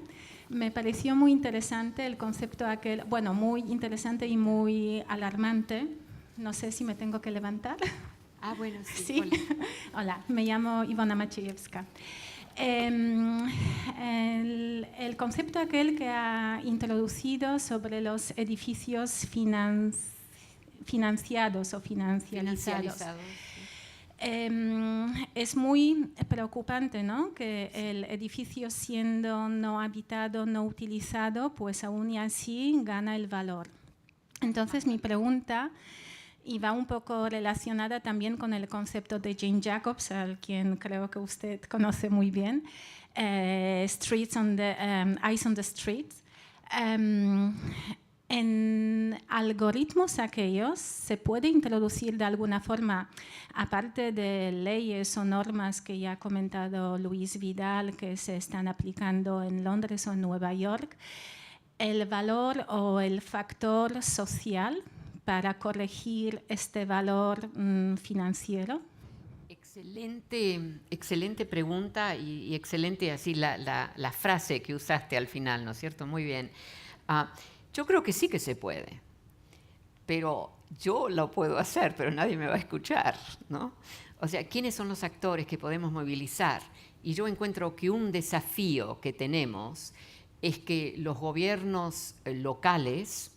Me pareció muy interesante el concepto aquel, bueno, muy interesante y muy alarmante. No sé si me tengo que levantar. Bueno, sí. Sí. Hola, me llamo Ivona Maciejewska. El concepto aquel que ha introducido sobre los edificios financiados o financializados. Es muy preocupante, ¿no? Que el edificio, siendo no habitado, no utilizado, pues aún y así gana el valor. Entonces mi pregunta, y va un poco relacionada también con el concepto de Jane Jacobs, al quien creo que usted conoce muy bien, Eyes on the Street. En algoritmos aquellos se puede introducir de alguna forma, aparte de leyes o normas que ya ha comentado Luis Vidal, que se están aplicando en Londres o en Nueva York, el valor o el factor social para corregir este valor financiero? Excelente pregunta y excelente así la frase que usaste al final, ¿no es cierto? Muy bien. Yo creo que sí que se puede, pero yo lo puedo hacer, pero nadie me va a escuchar, ¿no? O sea, ¿quiénes son los actores que podemos movilizar? Y yo encuentro que un desafío que tenemos es que los gobiernos locales,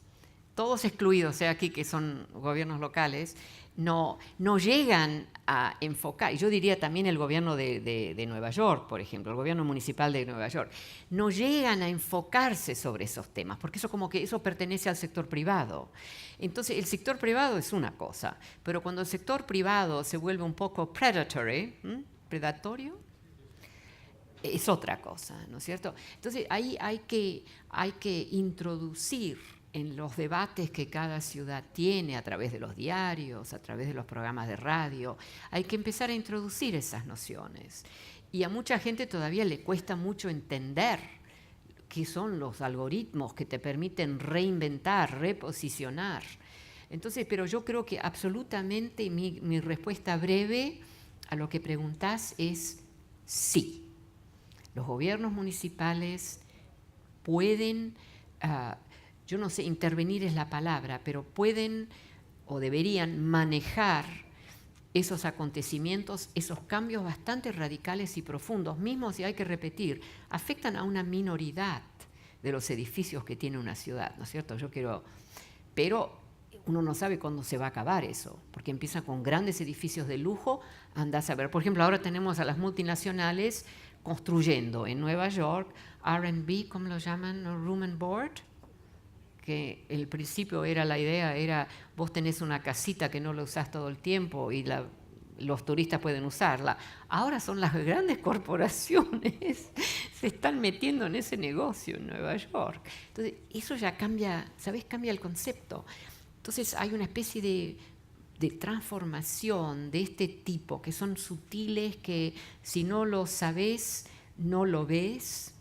todos excluidos, aquí que son gobiernos locales, no llegan a enfocar, y yo diría también el gobierno de Nueva York, por ejemplo, el gobierno municipal de Nueva York, no llegan a enfocarse sobre esos temas, porque eso pertenece al sector privado. Entonces, el sector privado es una cosa, pero cuando el sector privado se vuelve un poco predatorio, es otra cosa, ¿no es cierto? Entonces, ahí hay que introducir en los debates que cada ciudad tiene a través de los diarios, a través de los programas de radio, hay que empezar a introducir esas nociones. Y a mucha gente todavía le cuesta mucho entender qué son los algoritmos que te permiten reinventar, reposicionar. Entonces, pero yo creo que absolutamente mi respuesta breve a lo que preguntás es sí. Los gobiernos municipales pueden... yo no sé, intervenir es la palabra, pero pueden o deberían manejar esos acontecimientos, esos cambios bastante radicales y profundos, mismos, si hay que repetir, afectan a una minoridad de los edificios que tiene una ciudad, ¿no es cierto? Pero uno no sabe cuándo se va a acabar eso, porque empieza con grandes edificios de lujo, andás a ver. Por ejemplo, ahora tenemos a las multinacionales construyendo en Nueva York R&B, ¿cómo lo llaman? Room and Board, que el principio la idea era vos tenés una casita que no la usás todo el tiempo y los turistas pueden usarla. Ahora son las grandes corporaciones, se están metiendo en ese negocio en Nueva York. Entonces, eso ya cambia, ¿sabés? Cambia el concepto. Entonces, hay una especie de transformación de este tipo, que son sutiles, que si no lo sabés, no lo ves.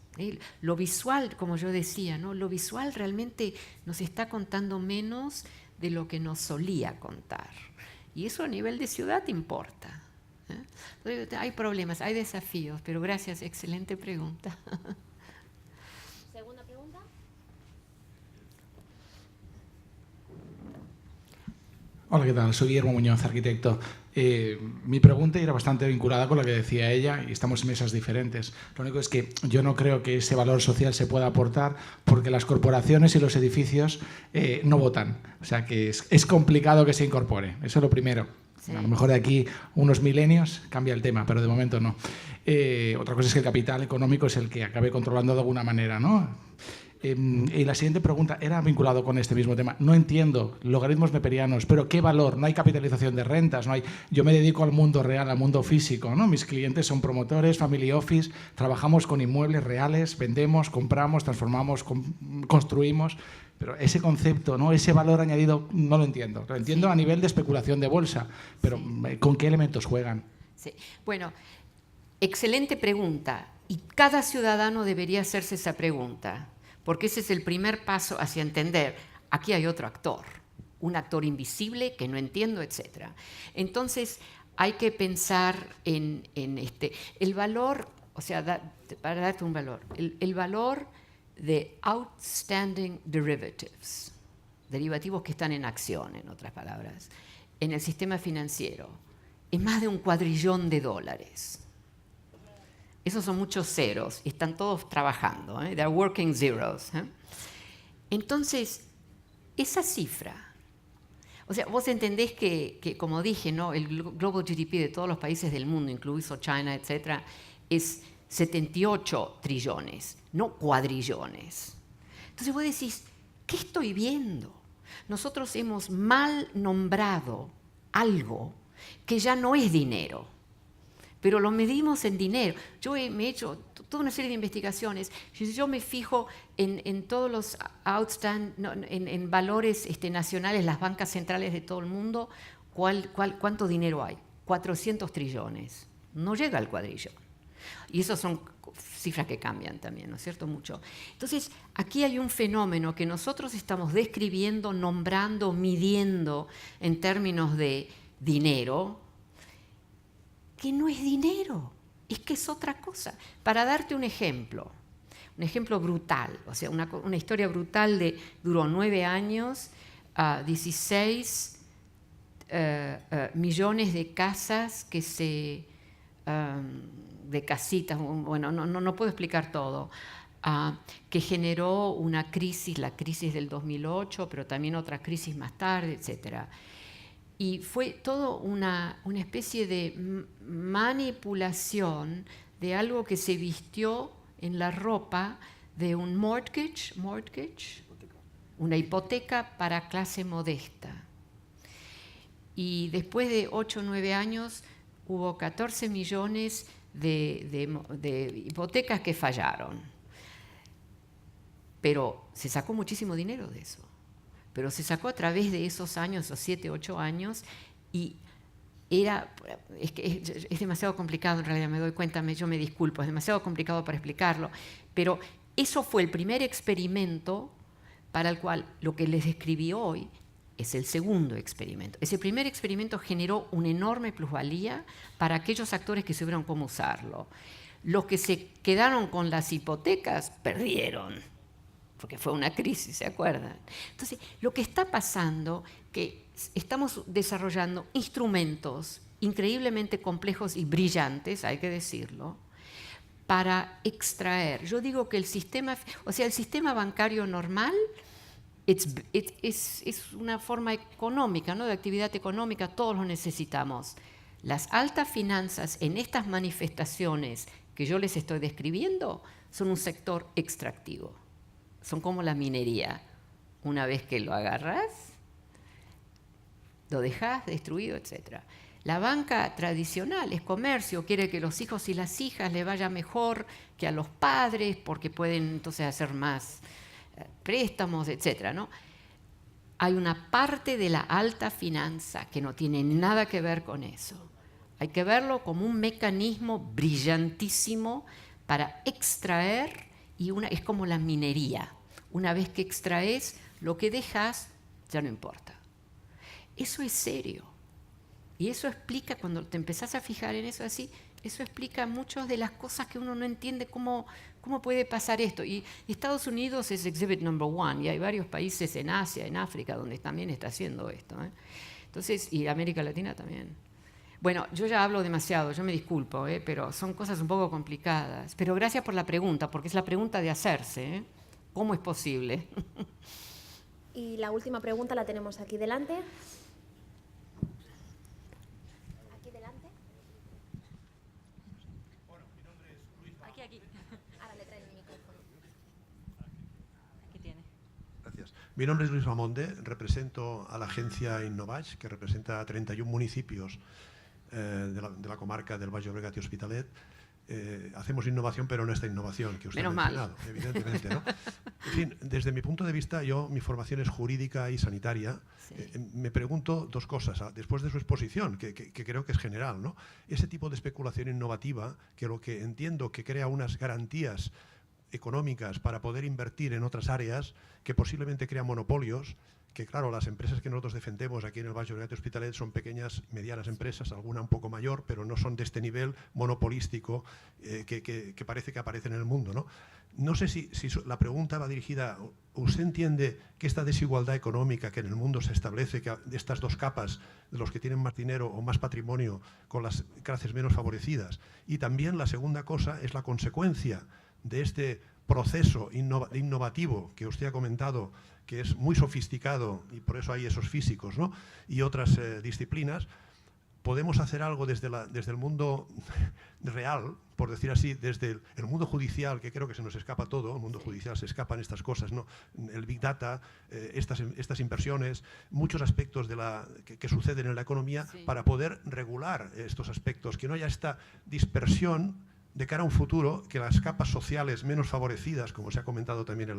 Lo visual, como yo decía, ¿no? Lo visual realmente nos está contando menos de lo que nos solía contar. Y eso a nivel de ciudad importa. Hay problemas, hay desafíos, pero gracias, excelente pregunta. Segunda pregunta. Hola, ¿qué tal? Soy Guillermo Muñoz, arquitecto. Mi pregunta era bastante vinculada con lo que decía ella y estamos en mesas diferentes. Lo único es que yo no creo que ese valor social se pueda aportar porque las corporaciones y los edificios no votan. O sea que es complicado que se incorpore. Eso es lo primero. Sí. A lo mejor de aquí unos milenios cambia el tema, pero de momento no. Otra cosa es que el capital económico es el que acabe controlando de alguna manera, ¿no? Y la siguiente pregunta era vinculado con este mismo tema. No entiendo logaritmos neperianos, pero ¿qué valor? No hay capitalización de rentas, no hay. Yo me dedico al mundo real, al mundo físico, ¿no? Mis clientes son promotores, family office, trabajamos con inmuebles reales, vendemos, compramos, transformamos, construimos. Pero ese concepto, ¿no? Ese valor añadido, no lo entiendo. Lo entiendo sí. A nivel de especulación de bolsa, pero sí. ¿Con qué elementos juegan? Sí. Bueno, excelente pregunta. Y cada ciudadano debería hacerse esa pregunta. Porque ese es el primer paso hacia entender, aquí hay otro actor, un actor invisible que no entiendo, etc. Entonces, hay que pensar en el valor, o sea, para darte un valor, el valor de outstanding derivatives, derivativos que están en acción, en otras palabras, en el sistema financiero, es más de $1 cuadrillón. Esos son muchos ceros y están todos trabajando, they're working zeros. Entonces, esa cifra, o sea, vos entendés que como dije, ¿no? El global GDP de todos los países del mundo, incluido China, etcétera, es 78 trillones, no cuadrillones. Entonces vos decís, ¿qué estoy viendo? Nosotros hemos mal nombrado algo que ya no es dinero, pero lo medimos en dinero. Yo me he hecho toda una serie de investigaciones. Si yo me fijo en todos los en valores nacionales, las bancas centrales de todo el mundo, ¿cuánto dinero hay? 400 trillones. No llega al cuadrillón. Y esas son cifras que cambian también, ¿no es cierto? Mucho. Entonces, aquí hay un fenómeno que nosotros estamos describiendo, nombrando, midiendo en términos de dinero, que no es dinero, es que es otra cosa. Para darte un ejemplo brutal, o sea, una historia brutal duró 9 años, 16 millones de casas de casitas, bueno, no puedo explicar todo, que generó una crisis, la crisis del 2008, pero también otra crisis más tarde, etcétera. Y fue todo una especie de manipulación de algo que se vistió en la ropa de un mortgage, una hipoteca para clase modesta. Y después de 8 o 9 años hubo 14 millones de hipotecas que fallaron. Pero se sacó muchísimo dinero de eso. Pero se sacó a través de esos años, esos 7, 8 años, y es demasiado complicado, en realidad me doy cuenta, yo me disculpo, es demasiado complicado para explicarlo, pero eso fue el primer experimento para el cual lo que les describí hoy es el segundo experimento. Ese primer experimento generó una enorme plusvalía para aquellos actores que supieron cómo usarlo. Los que se quedaron con las hipotecas perdieron, porque fue una crisis, ¿se acuerdan? Entonces, lo que está pasando es que estamos desarrollando instrumentos increíblemente complejos y brillantes, hay que decirlo, para extraer. Yo digo que el sistema bancario normal es una forma económica, ¿no? De actividad económica, todos lo necesitamos. Las altas finanzas en estas manifestaciones que yo les estoy describiendo son un sector extractivo. Son como la minería. Una vez que lo agarras, lo dejas destruido, etc. La banca tradicional es comercio, quiere que los hijos y las hijas le vaya mejor que a los padres porque pueden entonces hacer más préstamos, etc., ¿no? Hay una parte de la alta finanza que no tiene nada que ver con eso. Hay que verlo como un mecanismo brillantísimo para extraer, y es como la minería. Una vez que extraes, lo que dejas ya no importa. Eso es serio. Y eso explica, cuando te empezás a fijar en eso así, eso explica muchas de las cosas que uno no entiende cómo puede pasar esto. Y Estados Unidos es exhibit number one, y hay varios países en Asia, en África, donde también está haciendo esto, ¿eh? Entonces, y América Latina también. Bueno, yo ya hablo demasiado, yo me disculpo, pero son cosas un poco complicadas. Pero gracias por la pregunta, porque es la pregunta de hacerse, ¿eh? ¿Cómo es posible? Y la última pregunta la tenemos aquí delante. Aquí delante. Bueno, mi nombre es Luis. Aquí. Ahora le traen el micrófono. Aquí tiene. Gracias. Mi nombre es Luis Mamonde, represento a la agencia Innovage, que representa a 31 municipios de la comarca del Baix Llobregat y Hospitalet. Hacemos innovación, pero no esta innovación que usted ha mencionado, evidentemente, ¿no? En fin, desde mi punto de vista, mi formación es jurídica y sanitaria. Sí. Me pregunto dos cosas, después de su exposición, que creo que es general, ¿no? Ese tipo de especulación innovativa, que lo que entiendo que crea unas garantías económicas para poder invertir en otras áreas, que posiblemente crean monopolios, que claro, las empresas que nosotros defendemos aquí en el Baix Llobregat y Hospitalet son pequeñas, medianas empresas, alguna un poco mayor, pero no son de este nivel monopolístico que parece que aparece en el mundo, ¿no? No sé si la pregunta va dirigida, ¿usted entiende que esta desigualdad económica que en el mundo se establece, que de estas dos capas, de los que tienen más dinero o más patrimonio con las clases menos favorecidas? Y también la segunda cosa es la consecuencia de este proceso innovativo que usted ha comentado, que es muy sofisticado, y por eso hay esos físicos, ¿no? Y otras disciplinas. Podemos hacer algo desde el mundo real, por decir así, desde el mundo judicial, que creo que se nos escapa todo, el mundo judicial se escapan estas cosas, ¿no? El Big Data, estas inversiones, muchos aspectos que suceden en la economía, Sí. para poder regular estos aspectos, que no haya esta dispersión de cara a un futuro, que las capas sociales menos favorecidas, como se ha comentado también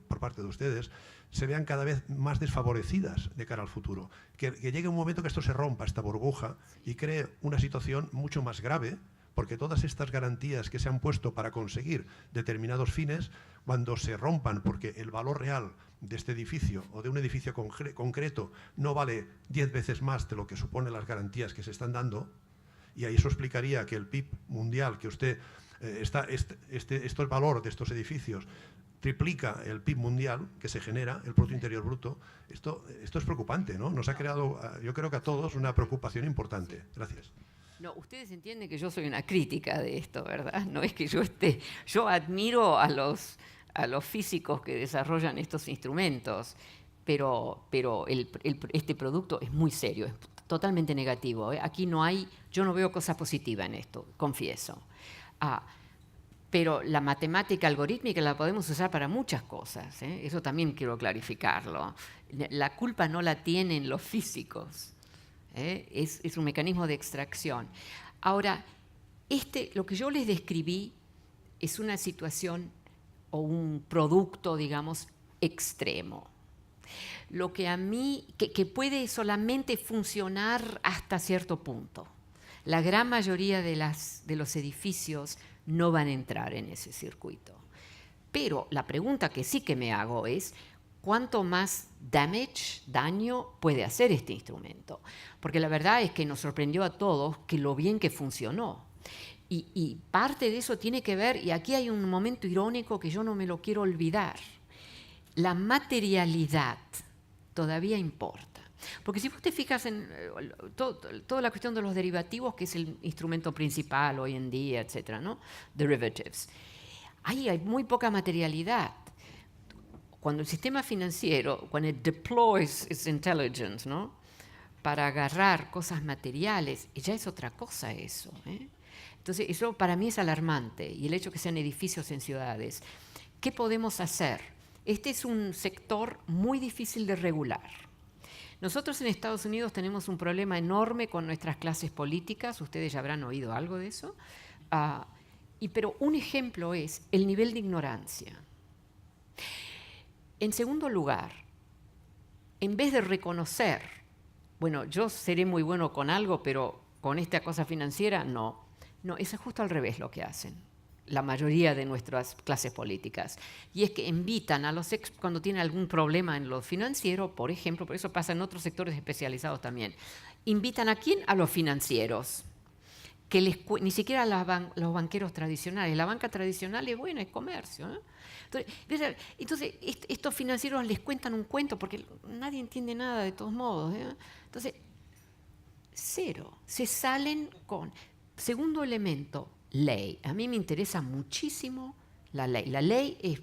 por parte de ustedes, se vean cada vez más desfavorecidas de cara al futuro. Que llegue un momento que esto se rompa, esta burbuja, y cree una situación mucho más grave, porque todas estas garantías que se han puesto para conseguir determinados fines, cuando se rompan, porque el valor real de este edificio o de un edificio concreto no vale 10 veces más de lo que suponen las garantías que se están dando, y ahí eso explicaría que el PIB mundial, que usted, el valor de estos edificios triplica el PIB mundial que se genera, el Producto Interior Bruto. Esto es preocupante, ¿no? Nos ha creado, yo creo que a todos, una preocupación importante. Gracias. No, ustedes entienden que yo soy una crítica de esto, ¿verdad? No es que yo admiro a los físicos que desarrollan estos instrumentos, pero este producto es muy serio, es totalmente negativo, ¿eh? Aquí yo no veo cosa positiva en esto, confieso. Pero la matemática algorítmica la podemos usar para muchas cosas, ¿eh? Eso también quiero clarificarlo. La culpa no la tienen los físicos, ¿eh? Es un mecanismo de extracción. Ahora, lo que yo les describí es una situación o un producto, digamos, extremo. Lo que a mí, que puede solamente funcionar hasta cierto punto. La gran mayoría de los edificios no van a entrar en ese circuito. Pero la pregunta que sí que me hago es, ¿cuánto más daño puede hacer este instrumento? Porque la verdad es que nos sorprendió a todos que lo bien que funcionó. Y parte de eso tiene que ver, y aquí hay un momento irónico que yo no me lo quiero olvidar, la materialidad todavía importa. Porque si vos te fijas en toda la cuestión de los derivativos, que es el instrumento principal hoy en día, etcétera, ¿no? Derivatives. Ahí hay muy poca materialidad. cuando el sistema financiero, cuando it deploys its intelligence, ¿no?, para agarrar cosas materiales, ya es otra cosa eso, ¿eh? Entonces, eso para mí es alarmante, y el hecho que sean edificios en ciudades. ¿Qué podemos hacer? Este es un sector muy difícil de regular. Nosotros en Estados Unidos tenemos un problema enorme con nuestras clases políticas, ustedes ya habrán oído algo de eso, pero un ejemplo es el nivel de ignorancia. En segundo lugar, en vez de reconocer, bueno, yo seré muy bueno con algo, pero con esta cosa financiera, no. No, eso es justo al revés lo que hacen la mayoría de nuestras clases políticas. Y es que invitan a los cuando tienen algún problema en lo financiero, por ejemplo, por eso pasa en otros sectores especializados también, invitan ¿a quién? A los financieros, que ni siquiera a los banqueros tradicionales. La banca tradicional es buena, es comercio, ¿eh? Entonces, estos financieros les cuentan un cuento porque nadie entiende nada de todos modos, ¿eh? Entonces, cero. Se salen con... Segundo elemento, ley. A mí me interesa muchísimo la ley. La ley es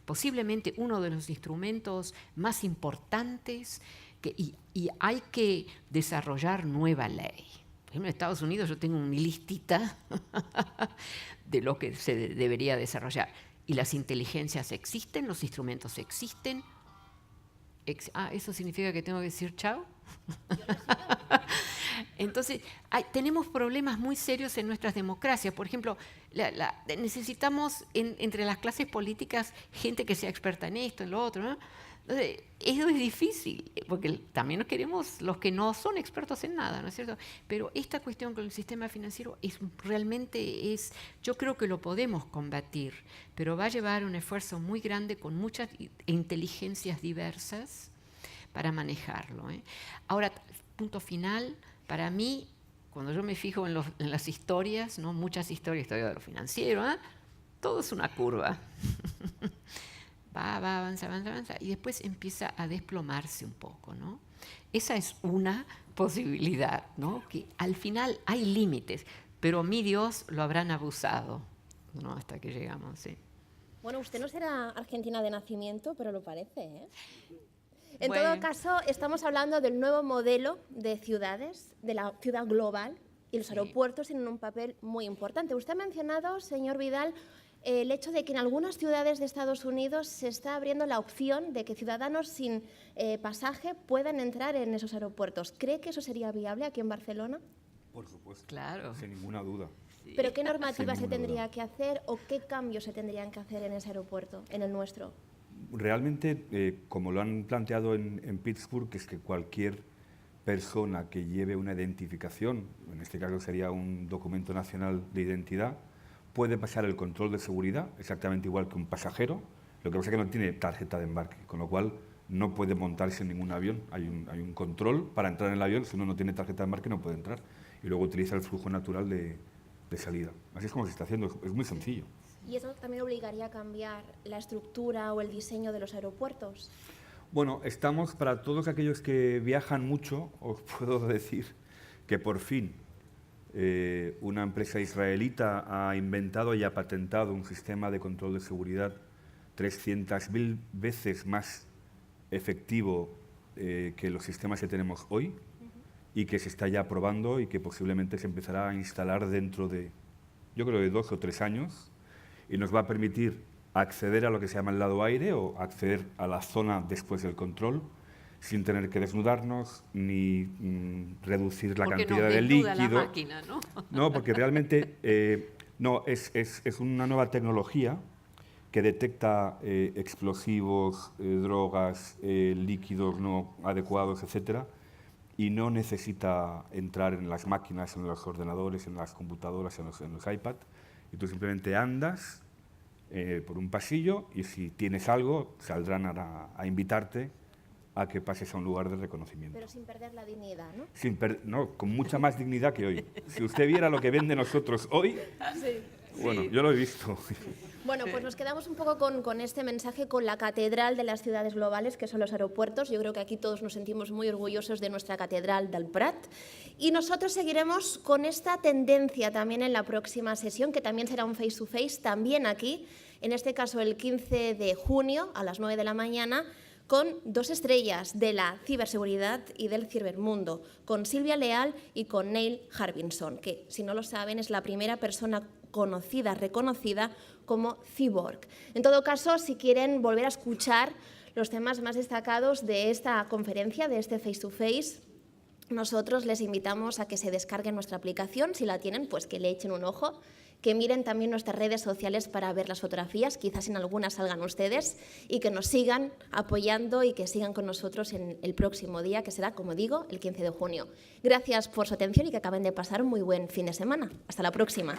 posiblemente uno de los instrumentos más importantes y hay que desarrollar nueva ley. Por ejemplo, en Estados Unidos yo tengo mi listita de lo que se debería desarrollar. Y las inteligencias existen, los instrumentos existen. ¿Eso significa que tengo que decir chao? Entonces, tenemos problemas muy serios en nuestras democracias. Por ejemplo, necesitamos entre las clases políticas gente que sea experta en esto, en lo otro, ¿no? Entonces, eso es difícil, porque también queremos los que no son expertos en nada, ¿no es cierto? Pero esta cuestión con el sistema financiero yo creo que lo podemos combatir, pero va a llevar un esfuerzo muy grande con muchas inteligencias diversas para manejarlo, ¿eh? Ahora, punto final, para mí, cuando yo me fijo en las historias, ¿no?, muchas historias de lo financiero, ¿eh?, todo es una curva. va, avanza, y después empieza a desplomarse un poco, ¿no? Esa es una posibilidad, ¿no?, que al final hay límites, pero mi Dios lo habrán abusado, ¿no?, hasta que llegamos, ¿sí? Bueno, usted no será argentina de nacimiento, pero lo parece, ¿eh? En todo caso, estamos hablando del nuevo modelo de ciudades, de la ciudad global, y los aeropuertos tienen un papel muy importante. Usted ha mencionado, señor Vidal, el hecho de que en algunas ciudades de Estados Unidos se está abriendo la opción de que ciudadanos sin pasaje puedan entrar en esos aeropuertos. ¿Cree que eso sería viable aquí en Barcelona? Por supuesto, claro, sin ninguna duda. Sí. ¿Pero qué normativa se tendría que hacer o qué cambios se tendrían que hacer en ese aeropuerto, en el nuestro? Realmente, como lo han planteado en Pittsburgh, es que cualquier persona que lleve una identificación, en este caso sería un documento nacional de identidad, puede pasar el control de seguridad exactamente igual que un pasajero, lo que pasa es que no tiene tarjeta de embarque, con lo cual no puede montarse en ningún avión. Hay un control para entrar en el avión, si uno no tiene tarjeta de embarque no puede entrar, y luego utiliza el flujo natural de salida. Así es como se está haciendo, es muy sencillo. ¿Y eso también obligaría a cambiar la estructura o el diseño de los aeropuertos? Bueno, estamos, para todos aquellos que viajan mucho, os puedo decir que por fin una empresa israelita ha inventado y ha patentado un sistema de control de seguridad 300.000 veces más efectivo que los sistemas que tenemos hoy y que se está ya probando y que posiblemente se empezará a instalar dentro de, yo creo, de 2 o 3 años, y nos va a permitir acceder a lo que se llama el lado aire o acceder a la zona después del control sin tener que desnudarnos ni reducir la cantidad de líquido. La máquina, ¿no? No, porque realmente es una nueva tecnología que detecta explosivos, drogas, líquidos no adecuados, etcétera, y no necesita entrar en las máquinas, en los ordenadores, en las computadoras, en los iPad. Y tú simplemente andas por un pasillo y si tienes algo, saldrán a invitarte a que pases a un lugar de reconocimiento. Pero sin perder la dignidad, ¿no? No, con mucha más dignidad que hoy. Si usted viera lo que vende nosotros hoy, sí. Bueno, yo lo he visto. Bueno, pues nos quedamos un poco con este mensaje, con la catedral de las ciudades globales, que son los aeropuertos. Yo creo que aquí todos nos sentimos muy orgullosos de nuestra catedral del Prat. Y nosotros seguiremos con esta tendencia también en la próxima sesión, que también será un face-to-face, también aquí en este caso el 15 de junio a las 9 de la mañana, con 2 estrellas de la ciberseguridad y del cibermundo, con Silvia Leal y con Neil Harbinson, que, si no lo saben, es la primera persona conocida, reconocida como cyborg. En todo caso, si quieren volver a escuchar los temas más destacados de esta conferencia, de este face-to-face, nosotros les invitamos a que se descarguen nuestra aplicación, si la tienen, pues que le echen un ojo, que miren también nuestras redes sociales para ver las fotografías, quizás en algunas salgan ustedes, y que nos sigan apoyando y que sigan con nosotros en el próximo día, que será, como digo, el 15 de junio. Gracias por su atención y que acaben de pasar un muy buen fin de semana. Hasta la próxima.